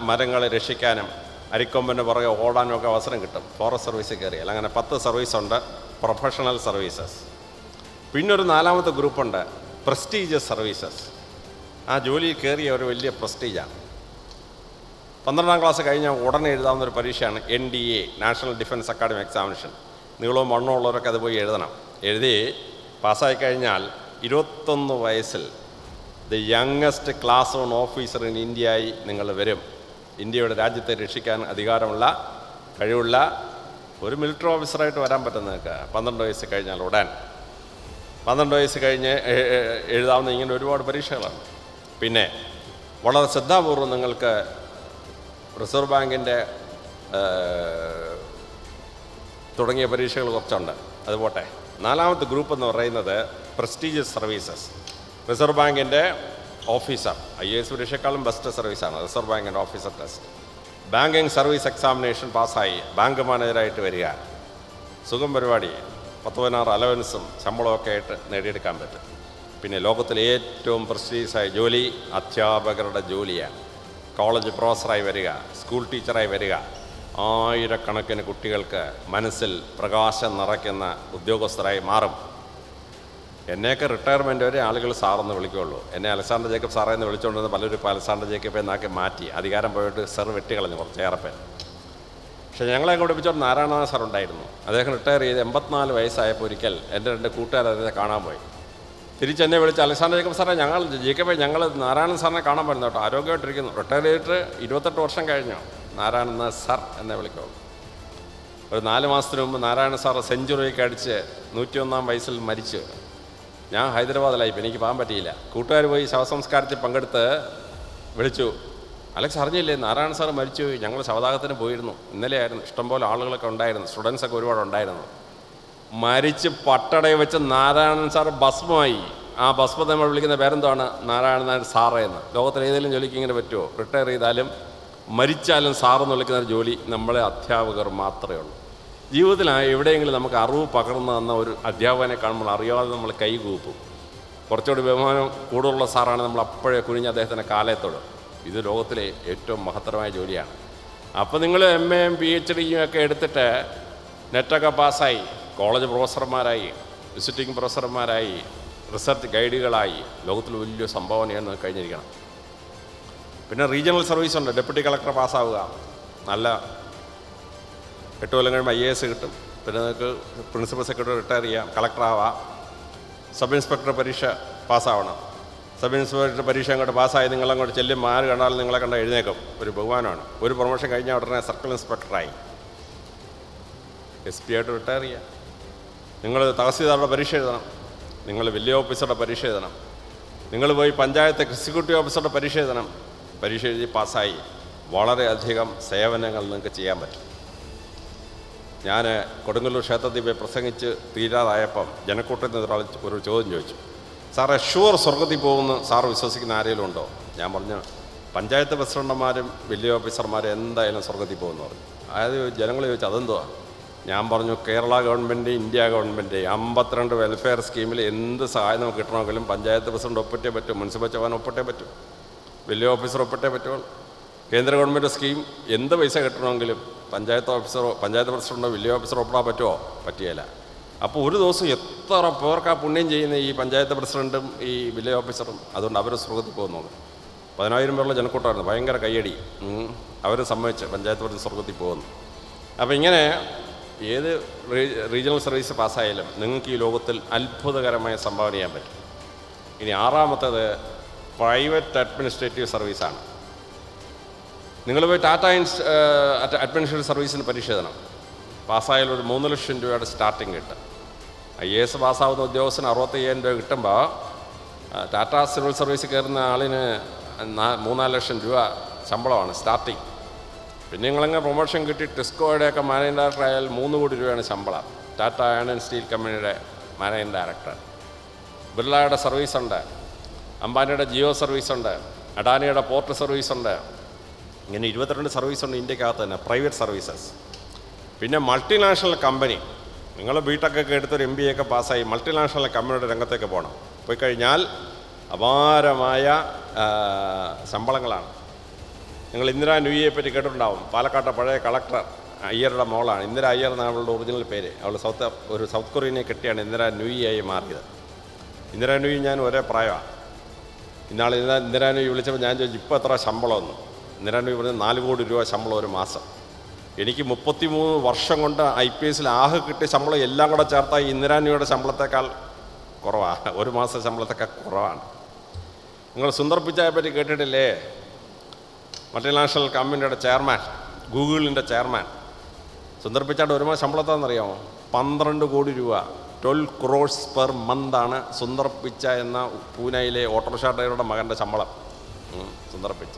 മരങ്ങളെ രക്ഷിക്കാനും അരിക്കൊമ്പൻ്റെ പുറകെ ഓടാനും ഒക്കെ അവസരം കിട്ടും ഫോറസ്റ്റ് സർവീസിൽ കയറിയാൽ. അങ്ങനെ 10 സർവീസുണ്ട് പ്രൊഫഷണൽ സർവീസസ്. പിന്നൊരു 4ാമത്തെ ഗ്രൂപ്പുണ്ട് പ്രസ്റ്റീജിയസ് സർവീസസ്. ആ ജോലിയിൽ കയറിയ ഒരു വലിയ പ്രസ്റ്റീജാണ്. 12ാം ക്ലാസ് കഴിഞ്ഞാൽ ഉടനെ എഴുതാവുന്നൊരു പരീക്ഷയാണ് NDA, national defence academy examination. നീളവും മണ്ണും ഉള്ളവരൊക്കെ അത് പോയി എഴുതണം. എഴുതി പാസ്സായി കഴിഞ്ഞാൽ 21 വയസ്സിൽ the youngest class 1 officer in ഇന്ത്യയായി നിങ്ങൾ വരും. ഇന്ത്യയുടെ രാജ്യത്തെ രക്ഷിക്കാൻ അധികാരമുള്ള, കഴിവുള്ള ഒരു മിലിറ്ററി ഓഫീസറായിട്ട് വരാൻ പറ്റും നിങ്ങൾക്ക് 12 വയസ്സ് കഴിഞ്ഞാൽ ഉടൻ. 12 വയസ്സ് കഴിഞ്ഞ് എഴുതാവുന്ന ഇങ്ങനെ ഒരുപാട് പരീക്ഷകളാണ്. പിന്നെ വളരെ ശ്രദ്ധാപൂർവം നിങ്ങൾക്ക് റിസർവ് ബാങ്കിൻ്റെ തുടങ്ങിയ പരീക്ഷകൾ കുറച്ചുണ്ട്. അതുപോട്ടെ. 4ാമത്തെ ഗ്രൂപ്പ് എന്ന് പറയുന്നത് പ്രസ്റ്റീജിയസ് സർവീസസ്. റിസർവ് ബാങ്കിൻ്റെ ഓഫീസർ, IAS പരീക്ഷയെക്കാളും ബെസ്റ്റ് സർവീസാണ് റിസർവ് ബാങ്കിൻ്റെ officer test. Banking service examination പാസ്സായി ബാങ്ക് മാനേജറായിട്ട് വരിക, സുഖം പരിപാടി, 10-16 അലവൻസും ശമ്പളമൊക്കെ ആയിട്ട് നേടിയെടുക്കാൻ പറ്റും. പിന്നെ ലോകത്തിലെ ഏറ്റവും പ്രസ്റ്റീജിയസായ ജോലി അധ്യാപകരുടെ ജോലിയാണ്. കോളേജ് പ്രൊഫസറായി വരിക, സ്കൂൾ ടീച്ചറായി വരിക, ആയിരക്കണക്കിന് കുട്ടികൾക്ക് മനസ്സിൽ പ്രകാശം നിറയ്ക്കുന്ന ഉദ്യോഗസ്ഥരായി മാറും. എന്നെയൊക്കെ റിട്ടയർമെൻറ്റ് വരെ ആളുകൾ സാറെന്ന് വിളിക്കുകയുള്ളൂ. എന്നെ അലക്സാണ്ടർ ജേക്കബ് സാറേ എന്ന് വിളിച്ചുകൊണ്ടിരുന്ന പലരും ഇപ്പോൾ അലക്സാണ്ടർ ജേക്കബ് എന്നാക്കി മാറ്റി, അധികാരം പോയിട്ട് സാർ വെട്ടിക്കളഞ്ഞു കുറച്ചേറെ പേർ. പക്ഷേ ഞങ്ങളെ പഠിപ്പിച്ചോണ്ട് നാരായണനാഥ് സാർ ഉണ്ടായിരുന്നു. അദ്ദേഹം റിട്ടയർ ചെയ്ത് 84 വയസ്സായപ്പോൾ ഒരിക്കൽ എൻ്റെ 2 കൂട്ടുകാർ അദ്ദേഹത്തെ കാണാൻ പോയി. തിരിച്ചെന്നെ വിളിച്ച് അലക്സാണ്ടർ ജേക്കബ് സാറേ ഞങ്ങൾ നാരായണൻ സാറിനെ കാണാൻ പറ്റുന്നു കേട്ടോ, ആരോഗ്യമായിട്ടിരിക്കുന്നു. റിട്ടയർ ചെയ്തിട്ട് 28 വർഷം കഴിഞ്ഞു. നാരായണനാഥ് സാർ എന്നെ വിളിക്കുള്ളൂ. ഒരു 4 മാസത്തിന് മുമ്പ് നാരായണ സാർ സെഞ്ചുറിയൊക്കെ അടിച്ച് 101-ാം വയസ്സിൽ മരിച്ചു. ഞാൻ ഹൈദരാബാദിലായിപ്പോൾ എനിക്ക് പോകാൻ പറ്റിയില്ല. കൂട്ടുകാർ പോയി ശവസംസ്കാരത്തിൽ പങ്കെടുത്ത് വിളിച്ചു, അലക്സ് അറിഞ്ഞില്ലേ നാരായണ സാർ മരിച്ചു, ഞങ്ങൾ ശവദാഹത്തിന് പോയിരുന്നു, ഇന്നലെ ആയിരുന്നു, ഇഷ്ടംപോലെ ആളുകളൊക്കെ ഉണ്ടായിരുന്നു, സ്റ്റുഡൻസൊക്കെ ഒരുപാട് ഉണ്ടായിരുന്നു. മരിച്ച് പട്ടടയിൽ വെച്ച് നാരായണൻ സാർ ഭസ്മമായി. ആ ഭസ്മത്തെ നമ്മൾ വിളിക്കുന്ന പേരെന്താണ്? നാരായണൻ സാറേ എന്ന്. ലോകത്തിൽ ഏതെങ്കിലും ജോലിക്ക് ഇങ്ങനെ പറ്റുമോ? റിട്ടയർ ചെയ്താലും മരിച്ചാലും സാറെന്ന് വിളിക്കുന്ന ഒരു ജോലി നമ്മളെ അധ്യാപകർ മാത്രമേ ഉള്ളൂ. ജീവിതത്തിൽ എവിടെയെങ്കിലും നമുക്ക് അറിവ് പകർന്നു തന്ന ഒരു അധ്യാപകനെ കാണുമ്പോൾ അറിയാതെ നമ്മൾ കൈകൂപ്പും. കുറച്ചുകൂടി ബഹുമാനം കൂടുതലുള്ള സാറാണ്, നമ്മൾ അപ്പോഴേ കുനിഞ്ഞ് അദ്ദേഹത്തിൻ്റെ കാലത്തോട്. ഇത് ലോകത്തിലെ ഏറ്റവും മഹത്തരമായ ജോലിയാണ്. അപ്പോൾ നിങ്ങൾ MAയും PhDയും ഒക്കെ എടുത്തിട്ട് നെറ്റൊക്കെ പാസ്സായി കോളേജ് പ്രൊഫസർമാരായി, വിസിറ്റിംഗ് പ്രൊഫസർമാരായി, റിസർച്ച് ഗൈഡുകളായി ലോകത്തിൽ വലിയ സംഭാവനയാണ് കഴിഞ്ഞിരിക്കണം. പിന്നെ റീജിയണൽ സർവീസ് ഉണ്ട്. ഡെപ്യൂട്ടി കളക്ടർ പാസ്സാവുക, നല്ല 8 കൊല്ലം കഴിയുമ്പോൾ IAS കിട്ടും. പിന്നെ നിങ്ങൾക്ക് പ്രിൻസിപ്പൽ സെക്രട്ടറി റിട്ടയർ ചെയ്യാം, കളക്ടറാവാം. സബ് ഇൻസ്പെക്ടർ പരീക്ഷ പാസ്സാവണം. സബ് ഇൻസ്പെക്ടർ പരീക്ഷ അങ്ങോട്ട് പാസ്സായി നിങ്ങളങ്ങോട്ട് ചെല്ലും, ആര് കണ്ടാലും നിങ്ങളെ കണ്ട എഴുന്നേക്കും. ഒരു ബഹുമാനമാണ്. ഒരു പ്രൊമോഷൻ കഴിഞ്ഞാൽ ഉടനെ സർക്കിൾ ഇൻസ്പെക്ടറായി, SP ആയിട്ട് റിട്ടയർ ചെയ്യാം. നിങ്ങൾ തഹസീൽദാറുടെ പരീക്ഷ എഴുതണം, നിങ്ങൾ വില്ലേജ് ഓഫീസറുടെ പരീക്ഷ എഴുതണം, നിങ്ങൾ പോയി പഞ്ചായത്ത് എക്സിക്യൂട്ടീവ് ഓഫീസറുടെ പരീക്ഷ എഴുതണം. പരീക്ഷ എഴുതി പാസ്സായി വളരെയധികം സേവനങ്ങൾ നിങ്ങൾക്ക് ചെയ്യാൻ പറ്റും. ഞാൻ കൊടുങ്ങല്ലൂർ ക്ഷേത്രത്തിൽ പോയി പ്രസംഗിച്ച് തീരാതായപ്പം ജനക്കൂട്ടത്തിൽ നിന്ന് ഒരാൾ ഒരു ചോദ്യം ചോദിച്ചു, സാറേ ഷുവർ സ്വർഗത്തിൽ പോകുമെന്ന് സാറ് വിശ്വസിക്കുന്ന ആരെങ്കിലും ഉണ്ടോ? ഞാൻ പറഞ്ഞു, പഞ്ചായത്ത് പ്രസിഡന്റുമാരും വില്ലേജ് ഓഫീസർമാരും എന്തായാലും സ്വർഗത്തിൽ പോകുമെന്ന് പറഞ്ഞു. അതായത് ജനങ്ങൾ ചോദിച്ചു അതെന്തുവാ? ഞാൻ പറഞ്ഞു, Kerala government, India government 52 welfare സ്കീമിൽ എന്ത് സഹായം നമുക്ക് കിട്ടണമെങ്കിലും പഞ്ചായത്ത് പ്രസിഡന്റ് ഒപ്പിട്ടേ പറ്റും, മുനിസിപ്പൽ ചെയർമാൻ ഒപ്പിട്ടേ പറ്റും, വില്ലേജ് ഓഫീസർ ഒപ്പിട്ടേ പറ്റുള്ളൂ. കേന്ദ്ര ഗവൺമെൻറ് സ്കീം എന്ത് പൈസ കിട്ടണമെങ്കിലും പഞ്ചായത്ത് പ്രസിഡന്റോ വില്ലേജ് ഓഫീസറോ ഒപ്പിടാൻ പറ്റുമോ? പറ്റിയല്ല. അപ്പോൾ ഒരു ദിവസം എത്ര പേർക്കാ പുണ്യം ചെയ്യുന്ന ഈ പഞ്ചായത്ത് പ്രസിഡൻറ്റും ഈ വില്ലേജ് ഓഫീസറും. അതുകൊണ്ട് അവർ സ്വർഗത്തിൽ പോകുന്നത് 10,000 പേരുള്ള ജനക്കൂട്ടമായിരുന്നു, ഭയങ്കര കയ്യടി. അവർ സമ്മതിച്ച് പഞ്ചായത്ത് പ്രസിഡന്റ് സ്വർഗത്തിൽ പോകുന്നു. അപ്പോൾ ഇങ്ങനെ ഏത് റീജിയണൽ സർവീസ് പാസ്സായാലും നിങ്ങൾക്ക് ഈ ലോകത്തിൽ അത്ഭുതകരമായ സംഭാവന ചെയ്യാൻ പറ്റും. ഇനി 6ാമത്തേത് പ്രൈവറ്റ് അഡ്മിനിസ്ട്രേറ്റീവ് സർവീസാണ്. നിങ്ങൾ പോയി ടാറ്റ അഡ്മിനിസ്ട്രേറ്റീവ് സർവീസിന് പരീക്ഷ എഴുതണം. പാസ്സായാൽ ഒരു 3 ലക്ഷം രൂപയുടെ സ്റ്റാർട്ടിങ് കിട്ടും. IAS പാസ്സാവുന്ന ഉദ്യോഗസ്ഥന് 65,000 രൂപ കിട്ടുമ്പോൾ ടാറ്റ സിവിൽ സർവീസ് കയറുന്ന ആളിന് 3-4 ലക്ഷം രൂപ ശമ്പളമാണ് സ്റ്റാർട്ടിങ്. പിന്നെ നിങ്ങളങ്ങനെ പ്രൊമോഷൻ കിട്ടി ടിസ്കോയുടെയൊക്കെ മാനേജിംഗ് ഡയറക്ടർ ആയാൽ 3 കോടി രൂപയാണ് ശമ്പളം. ടാറ്റ അയൺ ആൻഡ് സ്റ്റീൽ കമ്പനിയുടെ മാനേജിംഗ് ഡയറക്ടർ. ബിർളയുടെ സർവീസുണ്ട്, അംബാനിയുടെ ജിയോ സർവീസുണ്ട്, അഡാനിയുടെ പോർട്ട് സർവീസുണ്ട്. ഇങ്ങനെ 22 സർവീസുണ്ട് ഇന്ത്യക്കകത്ത് തന്നെ, പ്രൈവറ്റ് സർവീസസ്. പിന്നെ മൾട്ടിനാഷണൽ കമ്പനി, നിങ്ങൾ BTech ഒക്കെ എടുത്തൊരു MBA ഒക്കെ പാസ്സായി മൾട്ടിനാഷണൽ കമ്പനിയുടെ രംഗത്തേക്ക് പോകണം. പോയി കഴിഞ്ഞാൽ അപാരമായ ശമ്പളങ്ങളാണ്. നിങ്ങൾ ഇന്ദിരാ ന്യൂയെ പറ്റി കേട്ടിട്ടുണ്ടാവും. പാലക്കാട്ടെ പഴയ കളക്ടർ അയ്യരുടെ മോളാണ് ഇന്ദിര അയ്യർ എന്നാണ് അവളുടെ ഒറിജിനൽ പേര്. അവൾ സൗത്ത് കൊറിയനെ കെട്ടിയാണ് ഇന്ദിരാ ന്യൂയായി മാറിയത്. ഇന്ദിരാ ന്യൂയി ഞാൻ ഒരേ പ്രായമാണ്. ഇന്നാൾ ഇന്ദിരാ ന്യൂയി വിളിച്ചപ്പോൾ ഞാൻ ചോദിച്ചു ഇപ്പോൾ എത്ര ശമ്പളമെന്ന്. ഇന്ദിരാ ന്യൂയി പറഞ്ഞത് 4 കോടി രൂപ ശമ്പളം ഒരു മാസം. എനിക്ക് 33 വർഷം കൊണ്ട് IPSൽ ആകെ കിട്ടിയ ശമ്പളം എല്ലാം കൂടെ ചേർത്താൽ ഇന്ദിരാ ന്യൂയുടെ ശമ്പളത്തേക്കാൾ കുറവാണ്, ഒരു മാസം ശമ്പളത്തേക്കാൾ കുറവാണ്. നിങ്ങൾ സുന്ദർ പിച്ചായെ പറ്റി കേട്ടിട്ടില്ലേ? മൾട്ടിനാഷണൽ കമ്പനിയുടെ ചെയർമാൻ, ഗൂഗിളിൻ്റെ ചെയർമാൻ. സുന്ദർ പിച്ചായുടെ ഒരു മാസം ശമ്പളത്താണെന്നറിയാമോ? 12 കോടി രൂപ. 12 crores പെർ മന്താണ് സുന്ദർ പിച്ച എന്ന പൂനെയിലെ ഓട്ടോറിക്ഷ ഡ്രൈവറുടെ മകൻ്റെ ശമ്പളം. സുന്ദർ പിച്ച.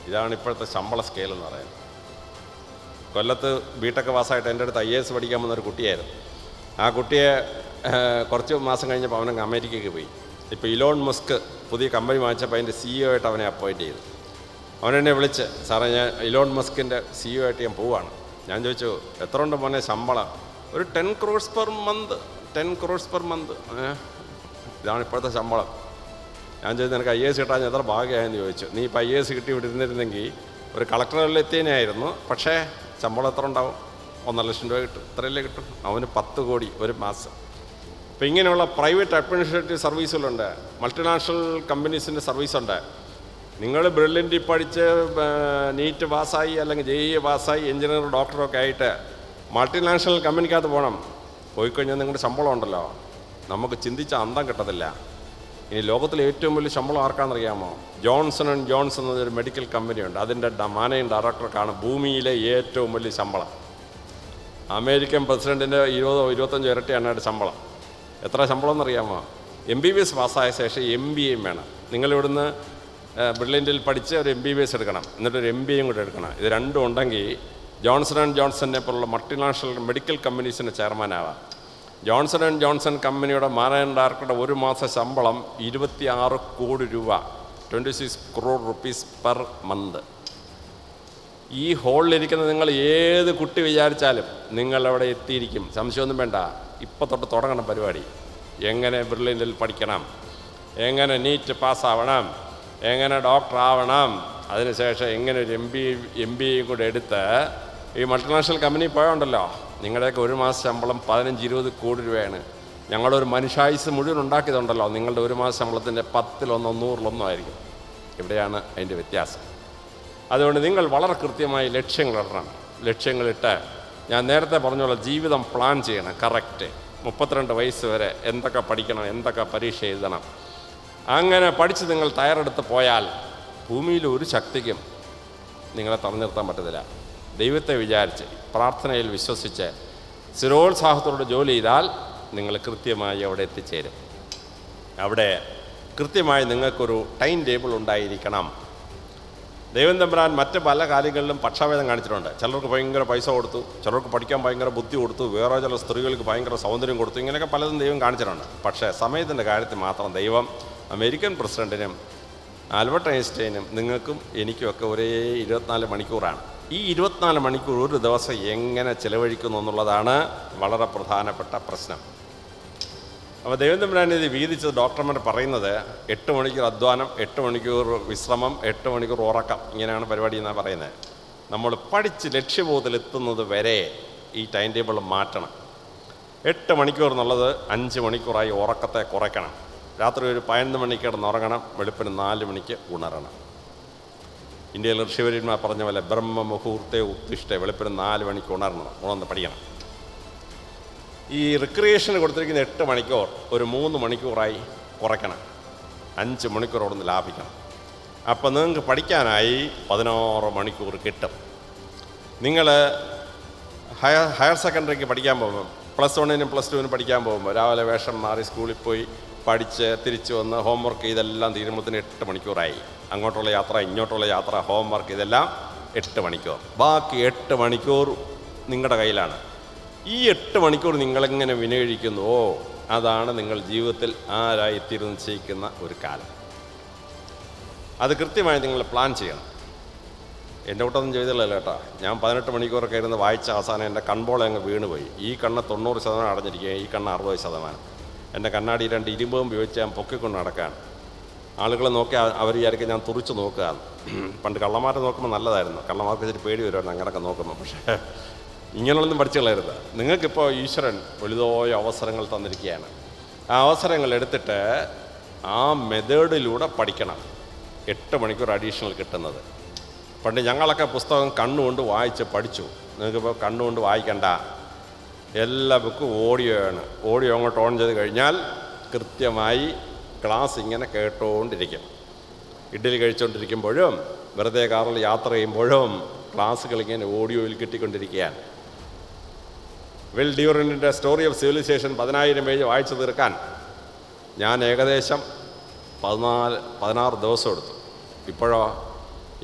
ഇതാണ് ഇപ്പോഴത്തെ ശമ്പള സ്കെയിൽ എന്ന് പറയുന്നത്. കൊല്ലത്ത് ബിടെക് പാസ്സായിട്ട് എൻ്റെ അടുത്ത് IAS പഠിക്കാൻ വന്നൊരു കുട്ടിയായിരുന്നു. ആ കുട്ടിയെ കുറച്ച് മാസം കഴിഞ്ഞപ്പോൾ അവനങ്ങ് അമേരിക്കയ്ക്ക് പോയി. ഇപ്പോൾ ഇലോൺ മസ്ക് പുതിയ കമ്പനി വാങ്ങിച്ചപ്പോൾ അതിൻ്റെ CEO ആയിട്ട് അവനെ അപ്പോയിൻറ്റ് ചെയ്തു. അവനെന്നെ വിളിച്ച്, സാറേ ഞാൻ ഇലോൺ മസ്കിൻ്റെ CEO ആയിട്ട് ഞാൻ പോവുകയാണ്. ഞാൻ ചോദിച്ചു, എത്ര ഉണ്ട് മോനെ ശമ്പളം? ഒരു 10 crores per month. 10 crores per month. ഇതാണ് ഇപ്പോഴത്തെ ശമ്പളം. ഞാൻ ചോദിച്ചു, നിനക്ക് IAS കിട്ടാൻ എത്ര ഭാഗ്യമായെന്ന് ചോദിച്ചു. നീ ഇപ്പോൾ IAS കിട്ടി വിട്ടിരുന്നിരുന്നെങ്കിൽ ഒരു കളക്ടറിലെത്തിയതിനായിരുന്നു. പക്ഷേ ശമ്പളം എത്ര ഉണ്ടാവും? 1.5 ലക്ഷം രൂപ കിട്ടും. ഇത്രയല്ലേ കിട്ടും? അവന് 10 കോടി ഒരു മാസം. അപ്പോൾ ഇങ്ങനെയുള്ള പ്രൈവറ്റ് അഡ്മിനിസ്ട്രേറ്റീവ് സർവീസുകളുണ്ട്, മൾട്ടിനാഷണൽ കമ്പനീസിൻ്റെ സർവീസുണ്ട്. നിങ്ങൾ ബ്രില്യൻ്റിൽ പഠിച്ച് നീറ്റ് പാസ്സായി അല്ലെങ്കിൽ JEE പാസ്സായി എഞ്ചിനീയർ ഡോക്ടറൊക്കെ ആയിട്ട് മൾട്ടിനാഷണൽ കമ്പനിക്കകത്ത് പോകണം. പോയിക്കഴിഞ്ഞാൽ നിങ്ങളുടെ ശമ്പളം ഉണ്ടല്ലോ, നമുക്ക് ചിന്തിച്ച അന്തം കിട്ടത്തില്ല. ഇനി ലോകത്തിലെ ഏറ്റവും വലിയ ശമ്പളം ആർക്കാണെന്നറിയാമോ? ജോൺസൺ ആൻഡ് ജോൺസൺ എന്നൊരു മെഡിക്കൽ കമ്പനിയുണ്ട്. അതിൻ്റെ മാനേജിംഗ് ഡയറക്ടർക്കാണ് ഭൂമിയിലെ ഏറ്റവും വലിയ ശമ്പളം. അമേരിക്കൻ പ്രസിഡൻറ്റിൻ്റെ 20-25 ഇരട്ടിയാണ് അവരുടെ ശമ്പളം. എത്ര ശമ്പളം എന്നറിയാമോ? MBBS പാസ്സായ ശേഷം MBA വേണം. നിങ്ങളിവിടുന്ന് ബ്രില്യൻറ്റിൽ പഠിച്ച് ഒരു MBBS എടുക്കണം, എന്നിട്ടൊരു MBA കൂടെ എടുക്കണം. ഇത് രണ്ടും ഉണ്ടെങ്കിൽ ജോൺസൺ ആൻഡ് ജോൺസനെ പോലുള്ള മൾട്ടിനാഷണൽ മെഡിക്കൽ കമ്പനീസിൻ്റെ ചെയർമാനാവാം. ജോൺസൺ ആൻഡ് ജോൺസൺ കമ്പനിയുടെ മാനേജിംഗ് ഡയറക്ടറുടെ ഒരു മാസ ശമ്പളം 26 കോടി രൂപ, 26 crore rupees പെർ മന്ത്. ഈ ഹോളിലിരിക്കുന്ന നിങ്ങൾ ഏത് കുട്ടി വിചാരിച്ചാലും നിങ്ങളവിടെ എത്തിയിരിക്കും, സംശയമൊന്നും വേണ്ട. ഇപ്പം തൊട്ട് തുടങ്ങണം പരിപാടി. എങ്ങനെ ബ്രില്യൻറ്റിൽ പഠിക്കണം, എങ്ങനെ നീറ്റ് പാസ്സാവണം, എങ്ങനെ ഡോക്ടർ ആവണം, അതിനുശേഷം എങ്ങനെ ഒരു MBA കൂടെ എടുത്ത് ഈ മൾട്ടിനാഷണൽ കമ്പനി പോയുണ്ടല്ലോ, നിങ്ങളുടെയൊക്കെ ഒരു മാസം ശമ്പളം 15-20 കോടി രൂപയാണ്. ഞങ്ങളൊരു മനുഷ്യായുസ് മുഴുവൻ ഉണ്ടാക്കിയതുണ്ടല്ലോ, നിങ്ങളുടെ ഒരു മാസം ശമ്പളത്തിൻ്റെ 10-1 100-1 ആയിരിക്കും. ഇവിടെയാണ് അതിൻ്റെ വ്യത്യാസം. അതുകൊണ്ട് നിങ്ങൾ വളരെ കൃത്യമായി ലക്ഷ്യങ്ങളിടണം. ലക്ഷ്യങ്ങളിട്ട് ഞാൻ നേരത്തെ പറഞ്ഞ ജീവിതം പ്ലാൻ ചെയ്യണം. കറക്റ്റ് 32 വയസ്സ് വരെ എന്തൊക്കെ പഠിക്കണം, എന്തൊക്കെ പരീക്ഷ എഴുതണം, അങ്ങനെ പഠിച്ച് നിങ്ങൾ തയ്യാറെടുത്ത് പോയാൽ ഭൂമിയിൽ ഒരു ശക്തിക്കും നിങ്ങളെ തടഞ്ഞു നിർത്താൻ പറ്റത്തില്ല. ദൈവത്തെ വിചാരിച്ച് പ്രാർത്ഥനയിൽ വിശ്വസിച്ച് സ്ഥിരോത്സാഹത്തോടെ ജോലി ചെയ്താൽ നിങ്ങൾ കൃത്യമായി അവിടെ എത്തിച്ചേരും. അവിടെ കൃത്യമായി നിങ്ങൾക്കൊരു ടൈം ടേബിൾ ഉണ്ടായിരിക്കണം. ദൈവം തമ്പുരാൻ മറ്റ് പല കാര്യങ്ങളിലും പക്ഷാഭേദം കാണിച്ചിട്ടുണ്ട്. ചിലർക്ക് ഭയങ്കര പൈസ കൊടുത്തു, ചിലർക്ക് പഠിക്കാൻ ഭയങ്കര ബുദ്ധി കൊടുത്തു, വേറെ ചില സ്ത്രീകൾക്ക് ഭയങ്കര സൗന്ദര്യം കൊടുത്തു. ഇങ്ങനെയൊക്കെ പലതും ദൈവം കാണിച്ചിട്ടുണ്ട്. പക്ഷേ സമയത്തിൻ്റെ കാര്യത്തിൽ മാത്രം ദൈവം അമേരിക്കൻ പ്രസിഡൻറ്റിനും ആൽബർട്ട് ഐൻസ്റ്റൈനും നിങ്ങൾക്കും എനിക്കുമൊക്കെ ഒരേ 24 മണിക്കൂറാണ്. ഈ 24 മണിക്കൂർ ഒരു ദിവസം എങ്ങനെ ചിലവഴിക്കുന്നു എന്നുള്ളതാണ് വളരെ പ്രധാനപ്പെട്ട പ്രശ്നം. അപ്പോൾ ദൈവം തമ്പുരാൻ ഇത് വീതിച്ചത് ഡോക്ടർമാർ പറയുന്നത് 8 മണിക്കൂർ അധ്വാനം, 8 മണിക്കൂർ വിശ്രമം, 8 മണിക്കൂർ ഉറക്കം, ഇങ്ങനെയാണ് പരിപാടി എന്നാണ് പറയുന്നത്. നമ്മൾ പഠിച്ച് ലക്ഷ്യബോധത്തിലെത്തുന്നത് വരെ ഈ ടൈം ടേബിൾ മാറ്റണം. 8 മണിക്കൂർ എന്നുള്ളത് 5 മണിക്കൂറായി ഉറക്കത്തെ കുറയ്ക്കണം. രാത്രി ഒരു 11 മണിക്ക് കിടന്നുറങ്ങണം, വെളുപ്പിന് 4 മണിക്ക് ഉണരണം. ഇന്ത്യയിൽ ഋഷിവര്യന്മാർ പറഞ്ഞ പോലെ ബ്രഹ്മ മുഹൂർത്തെ ഉത്തിഷ്ഠ, വെളുപ്പിന് 4 മണിക്ക് ഉണർന്ന് പഠിക്കണം. ഈ റിക്രിയേഷന് കൊടുത്തിരിക്കുന്ന 8 മണിക്കൂർ ഒരു 3 മണിക്കൂറായി കുറയ്ക്കണം. 5 മണിക്കൂർ അവിടെ നിന്ന് ലാഭിക്കണം. അപ്പോൾ നിങ്ങൾക്ക് പഠിക്കാനായി 16 മണിക്കൂർ കിട്ടും. നിങ്ങൾ ഹയർ സെക്കൻഡറിക്ക് പഠിക്കാൻ പോകുമ്പോൾ, +1-നും +2-നും പഠിക്കാൻ പോകുമ്പോൾ രാവിലെ വേഷം മാറി സ്കൂളിൽ പോയി പഠിച്ച് തിരിച്ചു വന്ന് ഹോംവർക്ക് ഇതെല്ലാം തീരുമ്പോഴത്തേന് 8 മണിക്കൂറായി. അങ്ങോട്ടുള്ള യാത്ര, ഇങ്ങോട്ടുള്ള യാത്ര, ഹോംവർക്ക്, ഇതെല്ലാം 8 മണിക്കൂർ. ബാക്കി 8 മണിക്കൂർ നിങ്ങളുടെ കയ്യിലാണ്. ഈ 8 മണിക്കൂർ നിങ്ങളെങ്ങനെ വിനിയോഗിക്കുന്നുവോ അതാണ് നിങ്ങൾ ജീവിതത്തിൽ ആരായിത്തീരുന്ന നിശ്ചയിക്കുന്ന ഒരു കാലം. അത് കൃത്യമായി നിങ്ങൾ പ്ലാൻ ചെയ്യണം. എൻ്റെ കൂട്ടൊന്നും ചെയ്തില്ല കേട്ടോ. ഞാൻ 18 മണിക്കൂറൊക്കെ ഇരുന്ന് വായിച്ച അവസാനം എൻ്റെ കൺപോളെ അങ്ങ് വീണുപോയി. ഈ കണ്ണ് 90% അടഞ്ഞിരിക്കുക, ഈ കണ്ണ് 60%. എൻ്റെ കണ്ണാടി 2 ഇരുമ്പും ഉപയോഗിച്ച് ഞാൻ പൊക്കിക്കൊണ്ട് നടക്കുകയാണ്. ആളുകളെ നോക്കി അവർ വിചാരിക്കും ഞാൻ തുറിച്ച് നോക്കുകയാണ്. പണ്ട് കള്ളന്മാരെ നോക്കുമ്പോൾ നല്ലതായിരുന്നു, കള്ളന്മാർക്ക് ഇച്ചിരി പേടി വരുമായിരുന്നു അങ്ങനെയൊക്കെ നോക്കുമ്പോൾ. പക്ഷേ ഇങ്ങനെയൊന്നും പഠിച്ചു കളയരുത്. നിങ്ങൾക്കിപ്പോൾ ഈശ്വരൻ വലുതായ അവസരങ്ങൾ തന്നിരിക്കുകയാണ്. ആ അവസരങ്ങൾ എടുത്തിട്ട് ആ മെത്തേഡിലൂടെ പഠിക്കണം. 8 മണിക്കൂർ അഡീഷണൽ കിട്ടുന്നത്. പണ്ട് ഞങ്ങളൊക്കെ പുസ്തകം കണ്ണുകൊണ്ട് വായിച്ച് പഠിച്ചു. നിങ്ങൾക്കിപ്പോൾ കണ്ണുകൊണ്ട് വായിക്കണ്ട, എല്ലാ ബുക്കും ഓഡിയോയാണ്. ഓഡിയോ അങ്ങോട്ട് ഓൺ ചെയ്ത് കഴിഞ്ഞാൽ കൃത്യമായി ക്ലാസ് ഇങ്ങനെ കേട്ടുകൊണ്ടിരിക്കും. ഇഡ്ഡലി കഴിച്ചുകൊണ്ടിരിക്കുമ്പോഴും വെറുതെ കാറിൽ യാത്ര ചെയ്യുമ്പോഴും ക്ലാസ്സുകൾ ഇങ്ങനെ ഓഡിയോയിൽ കിട്ടിക്കൊണ്ടിരിക്കുകയാണ്. വിൽ ഡ്യൂറൻറ്റിൻ്റെ സ്റ്റോറി ഓഫ് സിവിലൈസേഷൻ 10,000 പേജ് വായിച്ചു തീർക്കാൻ ഞാൻ ഏകദേശം 16 ദിവസം എടുത്തു.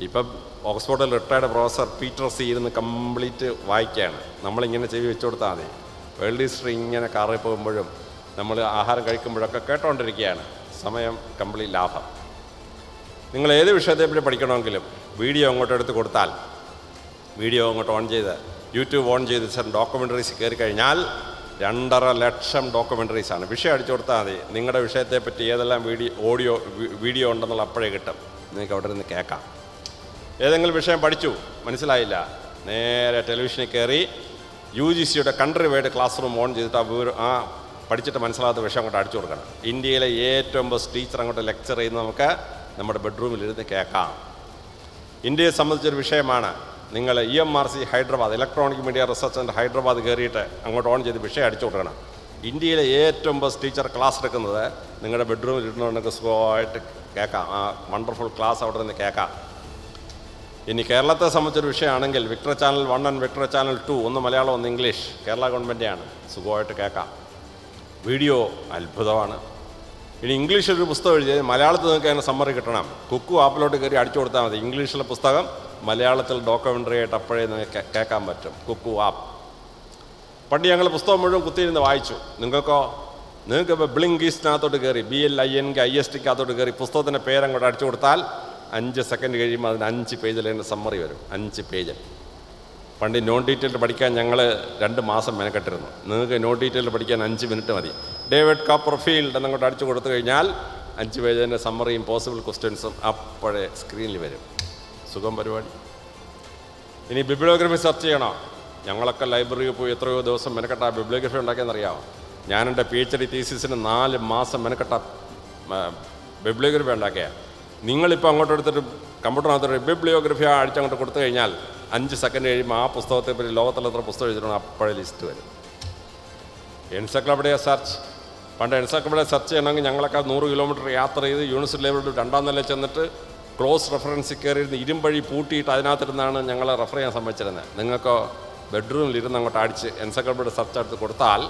ഇപ്പം ഓക്സ്ഫോർഡിൽ റിട്ടയർഡ് പ്രൊഫസർ പീറ്റർ സി ഇരുന്ന് കംപ്ലീറ്റ് വായിക്കുകയാണ്. നമ്മളിങ്ങനെ ചെവി വെച്ചു കൊടുത്താൽ മതി. വേൾഡ് ഹിസ്റ്ററി ഇങ്ങനെ കാറിൽ പോകുമ്പോഴും നമ്മൾ ആഹാരം കഴിക്കുമ്പോഴൊക്കെ കേട്ടോണ്ടിരിക്കുകയാണ്. സമയം കംപ്ലീറ്റ് ലാഭം. നിങ്ങൾ ഏത് വിഷയത്തെപ്പറ്റി പഠിക്കണമെങ്കിലും വീഡിയോ അങ്ങോട്ട് എടുത്ത് കൊടുത്താൽ, വീഡിയോ അങ്ങോട്ട് ഓൺ ചെയ്ത് യൂട്യൂബ് ഓൺ ചെയ്ത് ഡോക്യുമെൻ്ററീസ് കയറി കഴിഞ്ഞാൽ 2.5 ലക്ഷം ഡോക്യുമെൻ്ററീസാണ്. വിഷയം അടിച്ചു കൊടുത്താൽ മതി. നിങ്ങളുടെ വിഷയത്തെപ്പറ്റി ഏതെല്ലാം വീഡിയോ ഉണ്ടെന്നുള്ള അപ്പോഴേ കിട്ടും. നിങ്ങൾക്ക് അവിടെ നിന്ന് കേൾക്കാം. ഏതെങ്കിലും വിഷയം പഠിച്ചു മനസ്സിലായില്ല, നേരെ ടെലിവിഷനിൽ കയറി UGCയുടെ country wide class room on ചെയ്തിട്ട് ആ പഠിച്ചിട്ട് മനസ്സിലാകാത്ത വിഷയം അങ്ങോട്ട് അടിച്ചു കൊടുക്കണം. ഇന്ത്യയിലെ ഏറ്റവും ബെസ്റ്റ് ടീച്ചർ അങ്ങോട്ട് ലെക്ചർ ചെയ്യുന്നത് നമുക്ക് നമ്മുടെ ബെഡ്റൂമിലിരുന്ന് കേൾക്കാം. ഇന്ത്യയെ സംബന്ധിച്ചൊരു വിഷയമാണ്. നിങ്ങൾ EMRC Hyderabad, electronic media research centre Hyderabad കയറിയിട്ട് അങ്ങോട്ട് ഓൺ ചെയ്ത് വിഷയം അടിച്ചു കൊടുക്കണം. ഇന്ത്യയിലെ ഏറ്റവും ബെസ്റ്റ് ടീച്ചർ ക്ലാസ് എടുക്കുന്നത് നിങ്ങളുടെ ബെഡ്റൂമിൽ ഇരുന്നുകൊണ്ട് സുഖമായിട്ട് കേൾക്കാം. ആ വണ്ടർഫുൾ ക്ലാസ് അവിടെ നിന്ന് കേൾക്കാം. ഇനി കേരളത്തെ സംബന്ധിച്ചൊരു വിഷയമാണെങ്കിൽ Victor channel 1 and Victor channel 2, ഒന്ന് മലയാളം ഒന്ന് ഇംഗ്ലീഷ്, കേരള ഗവൺമെൻറ്റാണ്, സുഖമായിട്ട് കേൾക്കാം. വീഡിയോ അത്ഭുതമാണ്. ഇനി ഇംഗ്ലീഷിലൊരു പുസ്തകം എഴുതി മലയാളത്തിൽ നിങ്ങൾക്ക് അതിന് സമ്മറി കിട്ടണം. കുക്കു ആപ്പിലോട്ട് കയറി അടിച്ചു കൊടുത്താൽ മതി. ഇംഗ്ലീഷിലെ പുസ്തകം മലയാളത്തിൽ ഡോക്യുമെൻ്ററി ആയിട്ട് അപ്പോഴേ നിങ്ങൾക്ക് കേൾക്കാൻ പറ്റും. കുക്കു ആപ്പ്. പണ്ട് ഞങ്ങൾ പുസ്തകം മുഴുവൻ കുത്തിയിരുന്ന് വായിച്ചു. നിങ്ങൾക്കിപ്പോൾ ബ്ലിങ്കീസ്റ്റിനകത്തോട്ട് കയറി BLINKISTക്കകത്തോട്ട് കയറി പുസ്തകത്തിൻ്റെ പേരങ്ങോട്ട് അടിച്ചു കൊടുത്താൽ 5 സെക്കൻഡ് കഴിയുമ്പോൾ അതിന് 5 പേജിൽ അതിൻ്റെ സമ്മറി വരും. 5 പേജ്. പണ്ട് നോൺ ഡീറ്റെയിൽഡ് പഠിക്കാൻ ഞങ്ങൾ 2 മാസം മെനക്കെട്ടിരുന്നു. നിങ്ങൾക്ക് നോൺ ഡീറ്റെയിൽഡ് പഠിക്കാൻ 5 മിനിറ്റ് മതി. ഡേവിഡ് കോപ്പർഫീൽഡ് എന്നങ്ങോട്ട് അടിച്ചു കൊടുത്തു കഴിഞ്ഞാൽ 5 പേജിൻ്റെ സമ്മറിയും പോസിബിൾ ക്വസ്റ്റ്യൻസും അപ്പോഴേ സ്ക്രീനിൽ വരും. സുഖം പരിപാടി. ഇനി ബിബ്ലിയോഗ്രഫി സെർച്ച് ചെയ്യണോ? ഞങ്ങളൊക്കെ ലൈബ്രറിയിൽ പോയി എത്രയോ ദിവസം മെനക്കെട്ട ബിബ്ലിയോഗ്രഫി ഉണ്ടാക്കിയെന്നറിയാമോ? ഞാൻ എൻ്റെ PhD തീസിസിന് 4 മാസം മെനക്കെട്ട ബിബ്ലിയോഗ്രഫി ഉണ്ടാക്കിയ. നിങ്ങളിപ്പോൾ അങ്ങോട്ട് എടുത്തിട്ട് കമ്പ്യൂട്ടറിനകത്തൊരു ബിബ്ലിയോഗ്രഫി അടിച്ചങ്ങോട്ട് കൊടുത്തു കഴിഞ്ഞാൽ 5 സെക്കൻഡ് കഴിയുമ്പോൾ ആ പുസ്തകത്തെ പറ്റി ലോകത്തിൽ എത്ര പുസ്തകം എഴുതിയിട്ടുണ്ട് അപ്പോഴേ ലിസ്റ്റ് വരും. Encyclopedia search. പണ്ട് എൻസൈക്ലോപീഡിയ സെർച്ച് ചെയ്യണമെങ്കിൽ ഞങ്ങളൊക്കെ 100 കിലോമീറ്റർ യാത്ര ചെയ്ത് യൂണിവേഴ്സിറ്റി ലെവലിൽ 2ാം നിലയിൽ ചെന്നിട്ട് ക്ലോസ് റെഫറൻസിൽ കയറിയിരുന്ന് ഇരുമ്പഴി പൂട്ടിയിട്ട് അതിനകത്തിരുന്നാണ് ഞങ്ങളെ റെഫർ ചെയ്യാൻ സമ്മതിച്ചിരുന്നത്. നിങ്ങൾക്ക് ബെഡ്റൂമിലിരുന്ന് അങ്ങോട്ട് അടിച്ച് എൻസൈക്ലോപീഡിയ സെർച്ച് എടുത്ത് കൊടുത്താൽ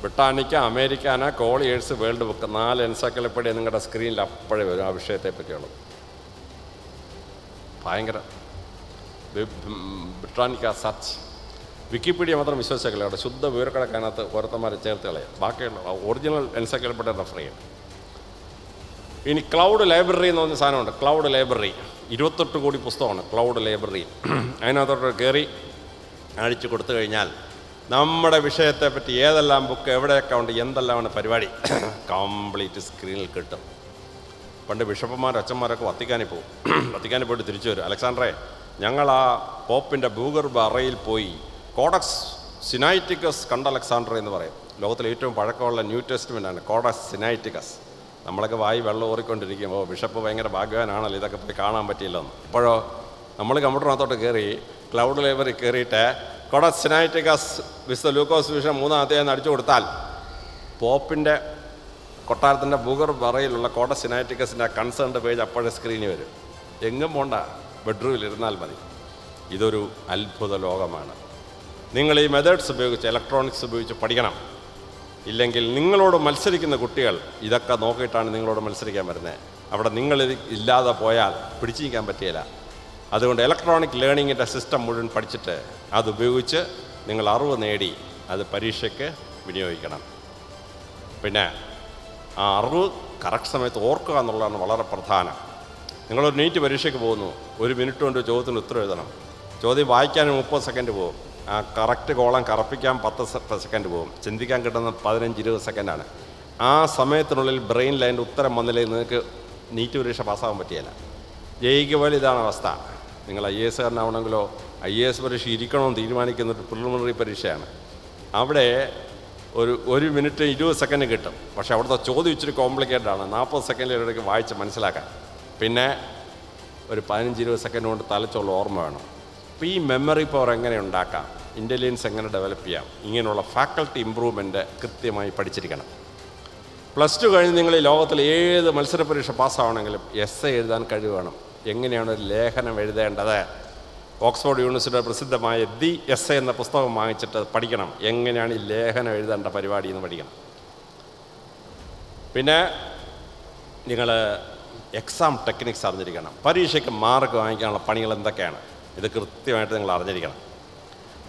Britannica, Americana, Collier's, World Book 4 encyclopedia നിങ്ങളുടെ സ്ക്രീനിൽ അപ്പോഴേ വരും ആ വിഷയത്തെ പറ്റിയുള്ളത്. ഭയങ്കര. Britannica search. വിക്കിപീഡിയ മാത്രം വിശ്വസിച്ചേക്കില്ല. അവിടെ ശുദ്ധ വിവരക്കണക്കതിനകത്ത് ഓരോരുത്തന്മാരെ ചേർത്ത് കളയാം. ബാക്കിയുള്ള ഒറിജിനൽ എൻസൈക്ലോപീഡിയ റെഫർ ചെയ്യും. ഇനി ക്ലൗഡ് ലൈബ്രറി എന്ന് പറഞ്ഞ സാധനമുണ്ട്. ക്ലൗഡ് ലൈബ്രറി 28 കോടി പുസ്തകമാണ് ക്ലൗഡ് ലൈബ്രറി. അതിനകത്തോട്ട് കയറി അടിച്ചു കൊടുത്തു കഴിഞ്ഞാൽ നമ്മുടെ വിഷയത്തെപ്പറ്റി ഏതെല്ലാം ബുക്ക് എവിടെയൊക്കെ ഉണ്ട്, എന്തെല്ലാമാണ് പരിപാടി കംപ്ലീറ്റ് സ്ക്രീനിൽ കിട്ടും. പണ്ട് ബിഷപ്പന്മാരും അച്ഛന്മാരൊക്കെ വത്തിക്കാനിൽ പോകും. വത്തിക്കാനിൽ പോയിട്ട് തിരിച്ചു വരും. അലക്സാണ്ടറെ, ഞങ്ങൾ ആ പോപ്പിൻ്റെ ഭൂഗർഭ അറയിൽ പോയി കോഡക്സ് സിനൈറ്റിക്കസ് കണ്ട അലക്സാണ്ടർ എന്ന് പറയും. ലോകത്തിലെ ഏറ്റവും പഴക്കമുള്ള ന്യൂ ടെസ്റ്റ്മെൻ്റാണ് കോഡക്സ് സിനൈറ്റിക്കസ്. നമ്മളൊക്കെ വായി വെള്ളം ഊറിക്കൊണ്ടിരിക്കും. ബിഷപ്പ് ഭയങ്കര ഭാഗ്യവാനാണല്ലോ, ഇതൊക്കെ പോയി കാണാൻ പറ്റിയില്ലെന്ന്. ഇപ്പോഴോ നമ്മൾ കമ്പ്യൂട്ടറിനകത്തോട്ട് കയറി ക്ലൗഡ് ലൈബ്രറി കയറിയിട്ട് കോഡക്സ് സിനൈറ്റിക്കസ് വിശുദ്ധ ലൂക്കോസ് വിഷയം 3-ാം അധ്യായം അടിച്ചു കൊടുത്താൽ പോപ്പിൻ്റെ കൊട്ടാരത്തിൻ്റെ ഭൂഗർഭ അറയിലുള്ള കോഡക്സ് സിനൈറ്റിക്കസിൻ്റെ കൺസേൺഡ് പേജ് അപ്പോഴേ സ്ക്രീനിൽ വരും. എങ്ങും പോണ്ട, ബെഡ്റൂമിലിരുന്നാൽ മതി. ഇതൊരു അത്ഭുത ലോകമാണ്. നിങ്ങൾ ഈ മെത്തേഡ്സ് ഉപയോഗിച്ച്, ഇലക്ട്രോണിക്സ് ഉപയോഗിച്ച് പഠിക്കണം. ഇല്ലെങ്കിൽ നിങ്ങളോട് മത്സരിക്കുന്ന കുട്ടികൾ ഇതൊക്കെ നോക്കിയിട്ടാണ് നിങ്ങളോട് മത്സരിക്കാൻ വരുന്നത്. അവിടെ നിങ്ങൾ ഇല്ലാതെ പോയാൽ പിടിച്ചു നിൽക്കാൻ പറ്റിയില്ല. അതുകൊണ്ട് ഇലക്ട്രോണിക് ലേണിങ്ങിൻ്റെ സിസ്റ്റം മുഴുവൻ പഠിച്ചിട്ട് അതുപയോഗിച്ച് നിങ്ങൾ അറിവ് നേടി അത് പരീക്ഷയ്ക്ക് വിനിയോഗിക്കണം. പിന്നെ ആ അറിവ് കറക്റ്റ് സമയത്ത് ഓർക്കുക എന്നുള്ളതാണ് വളരെ പ്രധാനം. നിങ്ങളൊരു നീറ്റ് പരീക്ഷയ്ക്ക് പോകുന്നു, 1 മിനിറ്റ് കൊണ്ട് ചോദ്യത്തിന് ഉത്തരം എഴുതണം. ചോദ്യം വായിക്കാൻ 30 സെക്കൻഡ് പോകും. ആ കറക്റ്റ് കോളം കറപ്പിക്കാൻ 10 സെക്കൻഡ് പോകും. ചിന്തിക്കാൻ കിട്ടുന്ന 15-20 സെക്കൻഡാണ്. ആ സമയത്തിനുള്ളിൽ ബ്രെയിൻ ലൈൻ്റെ ഉത്തരം വന്നില്ലെങ്കിൽ നിങ്ങൾക്ക് നീറ്റ് പരീക്ഷ പാസ്സാകാൻ പറ്റിയല്ല. ജയിക്ക് പോലെ ഇതാണ് അവസ്ഥ. നിങ്ങൾ IAS കാരനാവണമെങ്കിലോ IAS പരീക്ഷ ഇരിക്കണമെന്ന് തീരുമാനിക്കുന്നൊരു പ്രിലിമിനറി പരീക്ഷയാണ്. അവിടെ 1 മിനിറ്റ് 20 സെക്കൻഡ് കിട്ടും. പക്ഷേ അവിടുത്തെ ചോദ്യം ഇച്ചിരി കോംപ്ലിക്കേറ്റഡ് ആണ്. 40 സെക്കൻഡിലിടയ്ക്ക് വായിച്ച് മനസ്സിലാക്കാൻ. പിന്നെ ഒരു 15-20 സെക്കൻഡ് കൊണ്ട് തലച്ചുള്ള ഓർമ്മ വേണം. അപ്പോൾ ഈ മെമ്മറി പവർ എങ്ങനെ ഉണ്ടാക്കാം, ഇൻ്റലിജൻസ് എങ്ങനെ ഡെവലപ്പ് ചെയ്യാം, ഇങ്ങനെയുള്ള ഫാക്കൽറ്റി ഇമ്പ്രൂവ്മെൻറ്റ് കൃത്യമായി പഠിച്ചിരിക്കണം. +2 കഴിഞ്ഞ് നിങ്ങൾ ഈ ലോകത്തിൽ ഏത് മത്സര പരീക്ഷ പാസ്സാവണമെങ്കിലും essay എഴുതാൻ കഴിവ് വേണം. എങ്ങനെയാണ് ഒരു ലേഖനം എഴുതേണ്ടത്, ഓക്സ്ഫോർഡ് യൂണിവേഴ്സിറ്റിയുടെ പ്രസിദ്ധമായ ദി എസ് എ എന്ന പുസ്തകം വാങ്ങിച്ചിട്ട് പഠിക്കണം. എങ്ങനെയാണ് ഈ ലേഖനം എഴുതേണ്ട പരിപാടി എന്ന് പഠിക്കണം. പിന്നെ നിങ്ങൾ എക്സാം ടെക്നിക്സ് അറിഞ്ഞിരിക്കണം. പരീക്ഷയ്ക്ക് മാർക്ക് വാങ്ങിക്കാനുള്ള പണികൾ എന്തൊക്കെയാണ് ഇത് കൃത്യമായിട്ട് നിങ്ങൾ അറിഞ്ഞിരിക്കണം.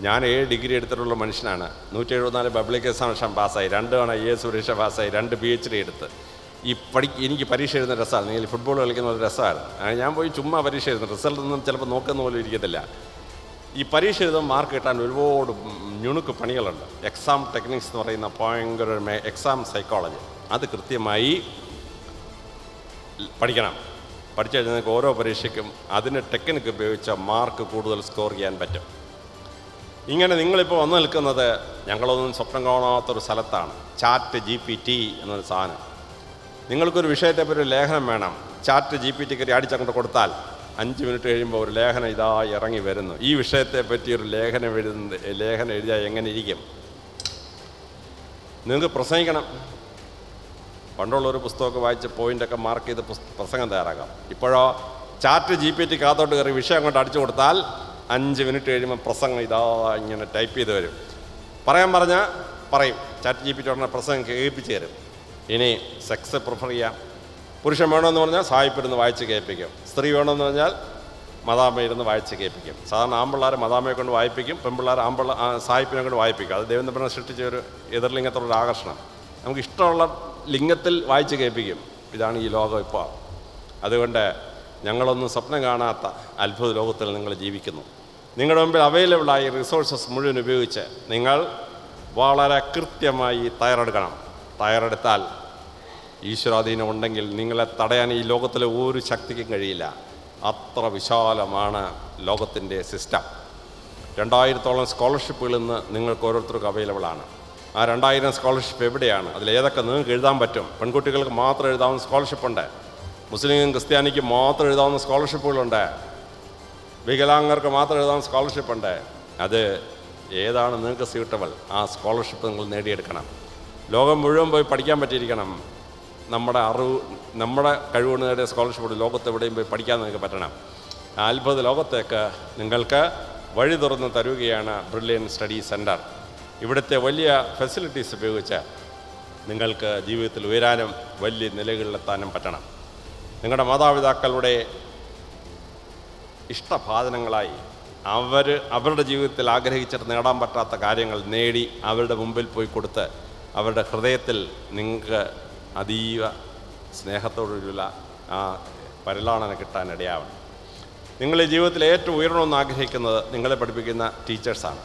ഞാൻ 7 ഡിഗ്രി എടുത്തിട്ടുള്ള മനുഷ്യനാണ്. 174 പബ്ലിക് എക്സാമിനേഷൻ പാസ്സായി, 2 തവണ IAS പരീക്ഷ പാസ്സായി, 2 PhD എടുത്ത്. എനിക്ക് പരീക്ഷ എഴുതുന്ന രസമാണ്. നിങ്ങൾ ഫുട്ബോൾ കളിക്കുന്ന ഒരു രസമാണ്. ഞാൻ പോയി ചുമ്മാ പരീക്ഷ എഴുതുന്നു. റിസൾട്ടൊന്നും ചിലപ്പോൾ നോക്കുന്ന പോലും ഇരിക്കത്തില്ല. ഈ പരീക്ഷ എഴുതുമ്പോൾ മാർക്ക് കിട്ടാൻ ഒരുപാട് ഞുണുക്ക് പണികളുണ്ട്. എക്സാം ടെക്നിക്സ് എന്ന് പറയുന്ന ഭയങ്കര എക്സാം സൈക്കോളജി അത് കൃത്യമായി പഠിക്കണം. പഠിച്ചു കഴിഞ്ഞാൽ നിങ്ങൾക്ക് ഓരോ പരീക്ഷയ്ക്കും അതിന് ടെക്നിക്ക് ഉപയോഗിച്ച മാർക്ക് കൂടുതൽ സ്കോർ ചെയ്യാൻ പറ്റും. ഇങ്ങനെ നിങ്ങളിപ്പോൾ വന്നു നിൽക്കുന്നത് ഞങ്ങളൊന്നും സ്വപ്നം കാണാത്തൊരു സ്ഥലത്താണ്. ചാറ്റ് GPT എന്നൊരു സാധനം. നിങ്ങൾക്കൊരു വിഷയത്തെപ്പറ്റി ഒരു ലേഖനം വേണം. ചാറ്റ് GPT കയറി അടിച്ചങ്ങോട്ട് കൊടുത്താൽ 5 മിനിറ്റ് കഴിയുമ്പോൾ ഒരു ലേഖനം ഇതായി ഇറങ്ങി വരുന്നു. ഈ വിഷയത്തെപ്പറ്റി ഒരു ലേഖനം എഴുതിയാൽ എങ്ങനെ ഇരിക്കും? നിങ്ങൾക്ക് പ്രസംഗിക്കണം. പണ്ടുള്ളൊരു പുസ്തകമൊക്കെ വായിച്ച് പോയിൻ്റൊക്കെ മാർക്ക് ചെയ്ത് പ്രസംഗം തയ്യാറാക്കാം. ഇപ്പോഴോ ചാറ്റ് GPT കാത്തോട്ട് കയറി വിഷയം അങ്ങോട്ട് അടിച്ചു കൊടുത്താൽ 5 മിനിറ്റ് കഴിയുമ്പോൾ പ്രസംഗം ഇതാ ഇങ്ങനെ ടൈപ്പ് ചെയ്ത് വരും. പറയാൻ പറഞ്ഞാൽ പറയും. ചാറ്റ് GPT ഉടനെ പ്രസംഗം കേൾപ്പിച്ച് തരും. ഇനി സെക്സ് പ്രിഫർ ചെയ്യാം. പുരുഷൻ വേണമെന്ന് പറഞ്ഞാൽ സായിപ്പിരുന്ന് വായിച്ച് കേൾപ്പിക്കും. സ്ത്രീ വേണമെന്ന് പറഞ്ഞാൽ മദാമയിരുന്ന് വായിച്ച് കേൾപ്പിക്കും. സാധാരണ ആമ്പിള്ളേർ മദാമയെ കൊണ്ട് വായിപ്പിക്കും, പെൺപിള്ളേർ സായിപ്പിനെ കൊണ്ട് വായിപ്പിക്കും. അത് ദൈവം തമ്മിൽ സൃഷ്ടിച്ച ഒരു എതിർലിംഗത്തോടൊരു ആകർഷണം. നമുക്ക് ഇഷ്ടമുള്ള ലിംഗത്തിൽ വായിച്ച് കേൾപ്പിക്കും. ഇതാണ് ഈ ലോകം ഇപ്പോൾ. അതുകൊണ്ട് ഞങ്ങളൊന്നും സ്വപ്നം കാണാത്ത അത്ഭുത ലോകത്തിൽ നിങ്ങൾ ജീവിക്കുന്നു. നിങ്ങളുടെ മുമ്പിൽ അവൈലബിളായ റിസോഴ്സസ് മുഴുവൻ ഉപയോഗിച്ച് നിങ്ങൾ വളരെ കൃത്യമായി തയ്യാറെടുക്കണം. തയ്യാറെടുത്താൽ ഈശ്വരാധീനം ഉണ്ടെങ്കിൽ നിങ്ങളെ തടയാൻ ഈ ലോകത്തിലെ ഒരു ശക്തിക്കും കഴിയില്ല. അത്ര വിശാലമാണ് ലോകത്തിൻ്റെ സിസ്റ്റം. 2000-ഓളം സ്കോളർഷിപ്പുകൾ ഇന്ന് നിങ്ങൾക്ക് ഓരോരുത്തർക്കും അവൈലബിളാണ്. ആ 2000 സ്കോളർഷിപ്പ് എവിടെയാണ്? അതിലേതൊക്കെ നിങ്ങൾക്ക് എഴുതാൻ പറ്റും? പെൺകുട്ടികൾക്ക് മാത്രം എഴുതാവുന്ന സ്കോളർഷിപ്പുണ്ട്. മുസ്ലിം ക്രിസ്ത്യാനിക്ക് മാത്രം എഴുതാവുന്ന സ്കോളർഷിപ്പുകളുണ്ട്. വികലാംഗർക്ക് മാത്രം എഴുതാവുന്ന സ്കോളർഷിപ്പുണ്ട്. അത് ഏതാണ് നിങ്ങൾക്ക് സ്യൂട്ടബിൾ? ആ സ്കോളർഷിപ്പ് നിങ്ങൾ നേടിയെടുക്കണം. ലോകം മുഴുവൻ പോയി പഠിക്കാൻ പറ്റിയിരിക്കണം. നമ്മുടെ കഴിവുകൊണ്ട് നേടിയ സ്കോളർഷിപ്പ് ലോകത്ത് എവിടെയും പോയി പഠിക്കാൻ നിങ്ങൾക്ക് പറ്റണം. ആ അത്ഭുത ലോകത്തേക്ക് നിങ്ങൾക്ക് വഴി തുറന്ന് തരുകയാണ് ബ്രില്യൻ സ്റ്റഡി സെൻറ്റർ. ഇവിടുത്തെ വലിയ ഫെസിലിറ്റീസ് ഉപയോഗിച്ച് നിങ്ങൾക്ക് ജീവിതത്തിൽ ഉയരാനും വലിയ നിലകളിലെത്താനും പറ്റണം. നിങ്ങളുടെ മാതാപിതാക്കളുടെ ഇഷ്ടഭാജനങ്ങളായി അവരുടെ ജീവിതത്തിൽ ആഗ്രഹിച്ചിട്ട് നേടാൻ പറ്റാത്ത കാര്യങ്ങൾ നേടി അവരുടെ മുമ്പിൽ പോയി കൊടുത്ത് അവരുടെ ഹൃദയത്തിൽ നിങ്ങൾക്ക് അതീവ സ്നേഹത്തോടുള്ള ആ പരിലാളന കിട്ടാനിടയാവണം. നിങ്ങൾ ഈ ജീവിതത്തിൽ ഏറ്റവും ഉയരണമെന്ന് ആഗ്രഹിക്കുന്നത് നിങ്ങളെ പഠിപ്പിക്കുന്ന ടീച്ചേഴ്സാണ്.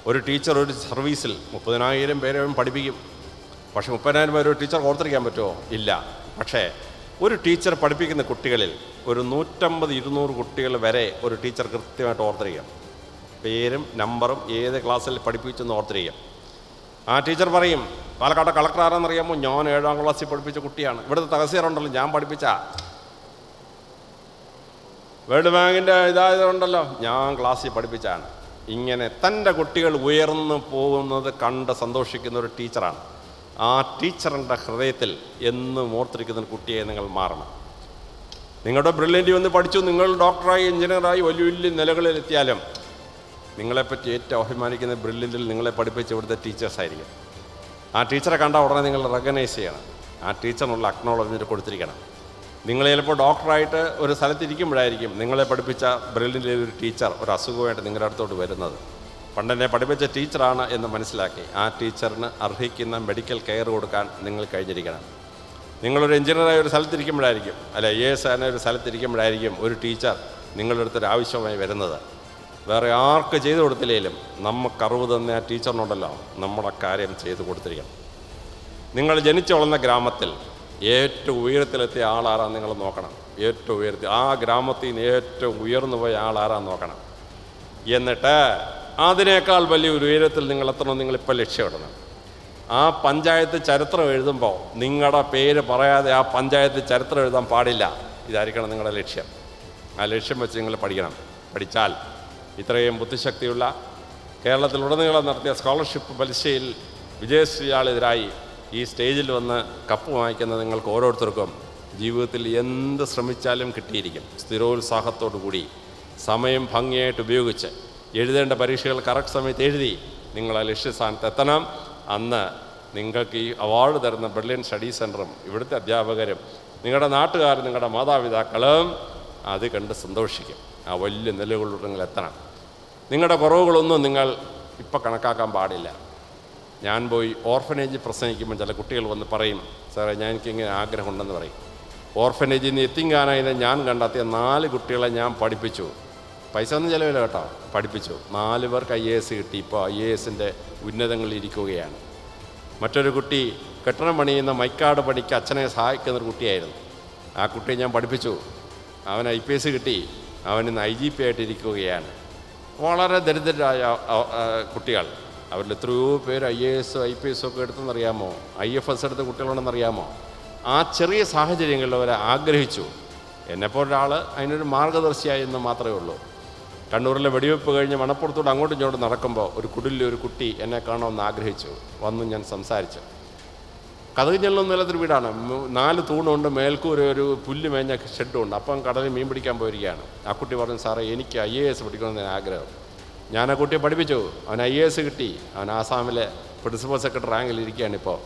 ഒരു ടീച്ചർ ഒരു സർവീസിൽ 30,000 പേരെ പഠിപ്പിക്കും. പക്ഷേ 30,000 പേര് ഒരു ടീച്ചർ ഓർത്തിരിക്കാൻ പറ്റുമോ? ഇല്ല. പക്ഷേ ഒരു ടീച്ചർ പഠിപ്പിക്കുന്ന കുട്ടികളിൽ ഒരു 150-200 കുട്ടികൾ വരെ ഒരു ടീച്ചർ കൃത്യമായിട്ട് ഓർത്തിരിക്കും. പേരും നമ്പറും ഏത് ക്ലാസ്സിൽ പഠിപ്പിച്ചെന്ന് ഓർത്തിരിക്കും. ആ ടീച്ചർ പറയും, പാലക്കാട്ടെ കളക്ടർ ആരാന്നറിയാമോ? ഞാൻ 7ാം ക്ലാസ്സിൽ പഠിപ്പിച്ച കുട്ടിയാണ്. ഇവിടുത്തെ തഹസീലുണ്ടല്ലോ, ഞാൻ പഠിപ്പിച്ച. വേൾഡ് ബാങ്കിൻ്റെ ഇതായതുണ്ടല്ലോ, ഞാൻ ക്ലാസ്സിൽ പഠിപ്പിച്ചാണ്. ഇങ്ങനെ തൻ്റെ കുട്ടികൾ ഉയർന്നു പോകുന്നത് കണ്ട് സന്തോഷിക്കുന്ന ഒരു ടീച്ചറാണ്. ആ ടീച്ചറിൻ്റെ ഹൃദയത്തിൽ എന്നും ഓർത്തിരിക്കുന്ന കുട്ടിയെ നിങ്ങൾ മാറണം. നിങ്ങളുടെ ബ്രില്യൻ്റ് വന്ന് പഠിച്ചു, നിങ്ങൾ ഡോക്ടറായി എഞ്ചിനീയറായി വലിയ വലിയ നിലകളിലെത്തിയാലും നിങ്ങളെപ്പറ്റി ഏറ്റവും അഭിമാനിക്കുന്ന ബ്രില്യൻ്റിൽ നിങ്ങളെ പഠിപ്പിച്ച ഇവിടുത്തെ ടീച്ചേഴ്സായിരിക്കും. ആ ടീച്ചറെ കണ്ടാൽ ഉടനെ നിങ്ങൾ റെക്കഗ്നൈസ് ചെയ്യണം. ആ ടീച്ചറിനുള്ള അക്നോളജ്മെൻറ്റ് കൊടുത്തിരിക്കണം. നിങ്ങൾ ചിലപ്പോൾ ഡോക്ടറായിട്ട് ഒരു സ്ഥലത്തിരിക്കുമ്പോഴായിരിക്കും നിങ്ങളെ പഠിപ്പിച്ച ബ്രില്യൻ്റിലെ ഒരു ടീച്ചർ ഒരു അസുഖമായിട്ട് നിങ്ങളുടെ അടുത്തോട്ട് വരുന്നത്. പണ്ടെന്നെ പഠിപ്പിച്ച ടീച്ചറാണ് എന്ന് മനസ്സിലാക്കി ആ ടീച്ചറിന് അർഹിക്കുന്ന മെഡിക്കൽ കെയർ കൊടുക്കാൻ നിങ്ങൾ കഴിഞ്ഞിരിക്കണം. നിങ്ങളൊരു എഞ്ചിനീയറായ ഒരു സ്ഥലത്തിരിക്കുമ്പോഴായിരിക്കും, അല്ല IAS ആയ ഒരു സ്ഥലത്തിരിക്കുമ്പോഴായിരിക്കും ഒരു ടീച്ചർ നിങ്ങളുടെ അടുത്തൊരു ആവശ്യമായി വരുന്നത്. വേറെ ആർക്ക് ചെയ്തു കൊടുത്തില്ലെങ്കിലും നമുക്കറിവ് തന്ന ആ ടീച്ചറിനുണ്ടല്ലോ, നമ്മുടെ കാര്യം ചെയ്തു കൊടുത്തിരിക്കണം. നിങ്ങൾ ജനിച്ചു വളർന്ന ഗ്രാമത്തിൽ ഏറ്റവും ഉയരത്തിലെത്തിയ ആളാരാന്ന് നിങ്ങൾ നോക്കണം. ഏറ്റവും ഉയരത്തിൽ ആ ഗ്രാമത്തിൽ നിന്ന് ഏറ്റവും ഉയർന്നു പോയ ആളാരാന്ന് നോക്കണം. എന്നിട്ട് അതിനേക്കാൾ വലിയൊരു ഉയരത്തിൽ നിങ്ങൾ എത്തണം. നിങ്ങളിപ്പോൾ ലക്ഷ്യമിടണം. ആ പഞ്ചായത്ത് ചരിത്രം എഴുതുമ്പോൾ നിങ്ങളുടെ പേര് പറയാതെ ആ പഞ്ചായത്ത് ചരിത്രം എഴുതാൻ പാടില്ല. ഇതായിരിക്കണം നിങ്ങളുടെ ലക്ഷ്യം. ആ ലക്ഷ്യം വെച്ച് നിങ്ങൾ പഠിക്കണം. പഠിച്ചാൽ ഇത്രയും ബുദ്ധിശക്തിയുള്ള കേരളത്തിലുടനീളം നടത്തിയ സ്കോളർഷിപ്പ് പരീക്ഷയിൽ വിജയശ്രീയാളെതിരായി ഈ സ്റ്റേജിൽ വന്ന് കപ്പ് വാങ്ങിക്കുന്ന നിങ്ങൾക്ക് ഓരോരുത്തർക്കും ജീവിതത്തിൽ എന്ത് ശ്രമിച്ചാലും കിട്ടിയിരിക്കും. സ്ഥിരോത്സാഹത്തോടു കൂടി സമയം ഭംഗിയായിട്ട് ഉപയോഗിച്ച് എഴുതേണ്ട പരീക്ഷകൾ കറക്റ്റ് സമയത്ത് എഴുതി നിങ്ങൾ ആ ലക്ഷ്യസ്ഥാനത്ത് എത്തണം. അന്ന് നിങ്ങൾക്ക് ഈ അവാർഡ് തരുന്ന ബ്രില്യൻ സ്റ്റഡി സെൻറ്ററും ഇവിടുത്തെ അധ്യാപകരും നിങ്ങളുടെ നാട്ടുകാരും നിങ്ങളുടെ മാതാപിതാക്കളും അത് കണ്ട് സന്തോഷിക്കും. ആ വലിയ നിലകളിലൂടെ നിങ്ങൾ എത്തണം. നിങ്ങളുടെ കുറവുകളൊന്നും നിങ്ങൾ ഇപ്പം കണക്കാക്കാൻ പാടില്ല. ഞാൻ പോയി ഓർഫനേജ് പ്രസംഗിക്കുമ്പോൾ ചില കുട്ടികൾ വന്ന് പറയും, സാറേ എനിക്കിങ്ങനെ ആഗ്രഹമുണ്ടെന്ന് പറയും. ഓർഫനേജിൽ നിന്ന് എത്തിങ്കാനായി ഞാൻ കണ്ടെത്തിയ 4 കുട്ടികളെ ഞാൻ പഠിപ്പിച്ചു. പൈസ ഒന്നും ചിലവില്ല കേട്ടോ, പഠിപ്പിച്ചു. 4 പേർക്ക് IAS കിട്ടി. ഇപ്പോൾ IASൻ്റെ ഉന്നതങ്ങളിൽ ഇരിക്കുകയാണ്. മറ്റൊരു കുട്ടി കെട്ടിടം പണിയുന്ന മൈക്കാട് പണിക്ക് അച്ഛനെ സഹായിക്കുന്നൊരു കുട്ടിയായിരുന്നു. ആ കുട്ടിയെ ഞാൻ പഠിപ്പിച്ചു. അവൻ IPS കിട്ടി. അവൻ ഇന്ന് IGP ആയിട്ടിരിക്കുകയാണ്. വളരെ ദരിദ്രരായ കുട്ടികൾ. അവരിൽ എത്രയോ പേര് IAS IPS ഒക്കെ എടുത്തെന്നറിയാമോ? IFS എടുത്ത കുട്ടികളുണ്ടെന്നറിയാമോ? ആ ചെറിയ സാഹചര്യങ്ങളിൽ അവരെ ആഗ്രഹിച്ചു. എന്നെപ്പോലൊരാൾ അതിനൊരു മാർഗദർശിയായി എന്ന് മാത്രമേ ഉള്ളൂ. കണ്ണൂരിലെ വെടിവെപ്പ് കഴിഞ്ഞ് മണപ്പുറത്തോട് അങ്ങോട്ടും ഇങ്ങോട്ടും നടക്കുമ്പോൾ ഒരു കുടിലിൽ ഒരു കുട്ടി എന്നെ കാണുമെന്ന് ആഗ്രഹിച്ചു. വന്നു, ഞാൻ സംസാരിച്ചു. കതകഞ്ഞെല്ലാം നിലത്തൊരു വീടാണ്. 4 തൂണുണ്ട്, മേൽക്കൂര ഒരു പുല്ല് മേഞ്ഞ ഷെഡുണ്ട്. അപ്പം കടലിൽ മീൻ പിടിക്കാൻ പോയിരിക്കുകയാണ്. ആ കുട്ടി പറഞ്ഞു, സാറേ എനിക്ക് IAS പഠിക്കണമെന്ന് ആഗ്രഹം. ഞാൻ ആ കുട്ടിയെ പഠിപ്പിച്ചു. അവൻ IAS കിട്ടി. അവൻ ആസാമിലെ പ്രിൻസിപ്പൽ സെക്രട്ടറി റാങ്കിലിരിക്കുകയാണ് ഇപ്പോൾ.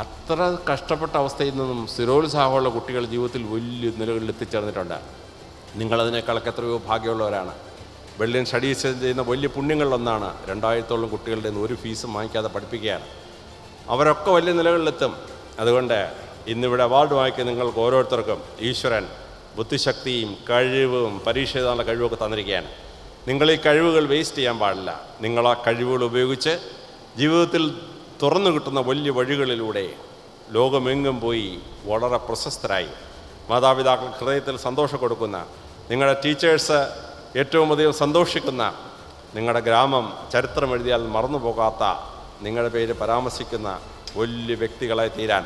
അത്ര കഷ്ടപ്പെട്ട അവസ്ഥയിൽ നിന്നും സ്ഥിരോത്സാഹമുള്ള കുട്ടികൾ ജീവിതത്തിൽ വലിയ നിലകളിൽ എത്തിച്ചേർന്നിട്ടുണ്ട്. നിങ്ങളതിനേക്കാളൊക്കെ എത്രയോ ഭാഗ്യമുള്ളവരാണ്. ബ്രില്യൻ സ്റ്റഡീസ് ചെയ്യുന്ന വലിയ പുണ്യങ്ങളിലൊന്നാണ് 2000-ഓളം കുട്ടികളുടെ ഒരു ഫീസും വാങ്ങിക്കാതെ പഠിപ്പിക്കുകയാണ്. അവരൊക്കെ വലിയ നിലകളിലെത്തും. അതുകൊണ്ട് ഇന്നിവിടെ അവാർഡ് വാങ്ങിക്കുന്ന നിങ്ങൾക്ക് ഓരോരുത്തർക്കും ഈശ്വരൻ ബുദ്ധിശക്തിയും കഴിവും പരീക്ഷ എഴുതാനുള്ള കഴിവൊക്കെ തന്നിരിക്കുകയാണ്. നിങ്ങൾ ഈ കഴിവുകൾ വേസ്റ്റ് ചെയ്യാൻ പാടില്ല. നിങ്ങൾ ആ കഴിവുകൾ ഉപയോഗിച്ച് ജീവിതത്തിൽ തുറന്നു കിട്ടുന്ന വലിയ വഴികളിലൂടെ ലോകമെങ്ങും പോയി വളരെ പ്രശസ്തരായി മാതാപിതാക്കൾ ഹൃദയത്തിൽ സന്തോഷം കൊടുക്കുന്ന, നിങ്ങളുടെ ടീച്ചേഴ്സ് ഏറ്റവും അധികം സന്തോഷിക്കുന്ന, നിങ്ങളുടെ ഗ്രാമം ചരിത്രം എഴുതിയാൽ മറന്നു പോകാത്ത, നിങ്ങളുടെ പേര് പരാമർശിക്കുന്ന വലിയ വ്യക്തികളായി തീരാൻ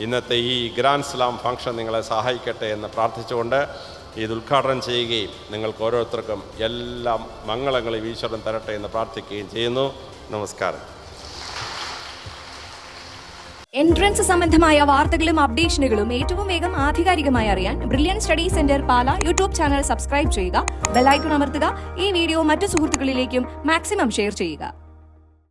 ഇന്നത്തെ ഈ ഗ്രാൻഡ് സ്ലാം ഫംഗ്ഷൻ നിങ്ങളെ സഹായിക്കട്ടെ എന്ന് പ്രാർത്ഥിച്ചുകൊണ്ട് ഇത് ഉദ്ഘാടനം ചെയ്യുകയും നിങ്ങൾക്ക് ഓരോരുത്തർക്കും എല്ലാം മംഗളങ്ങളും ഈശ്വരൻ തരട്ടെ എന്ന് പ്രാർത്ഥിക്കുകയും ചെയ്യുന്നു. നമസ്കാരം. എൻട്രൻസ് സംബന്ധമായ വാർത്തകളും അപ്ഡേഷനുകളും ഏറ്റവും വേഗം ആധികാരികമായി അറിയാൻ ബ്രില്യൻ സ്റ്റഡി സെന്റർ പാല യൂട്യൂബ് ചാനൽ സബ്സ്ക്രൈബ് ചെയ്യുക, ബെൽ ഐക്കൺ അമർത്തുക. ഈ വീഡിയോ മറ്റു സുഹൃത്തുക്കളിലേക്കും മാക്സിമം ഷെയർ ചെയ്യുക.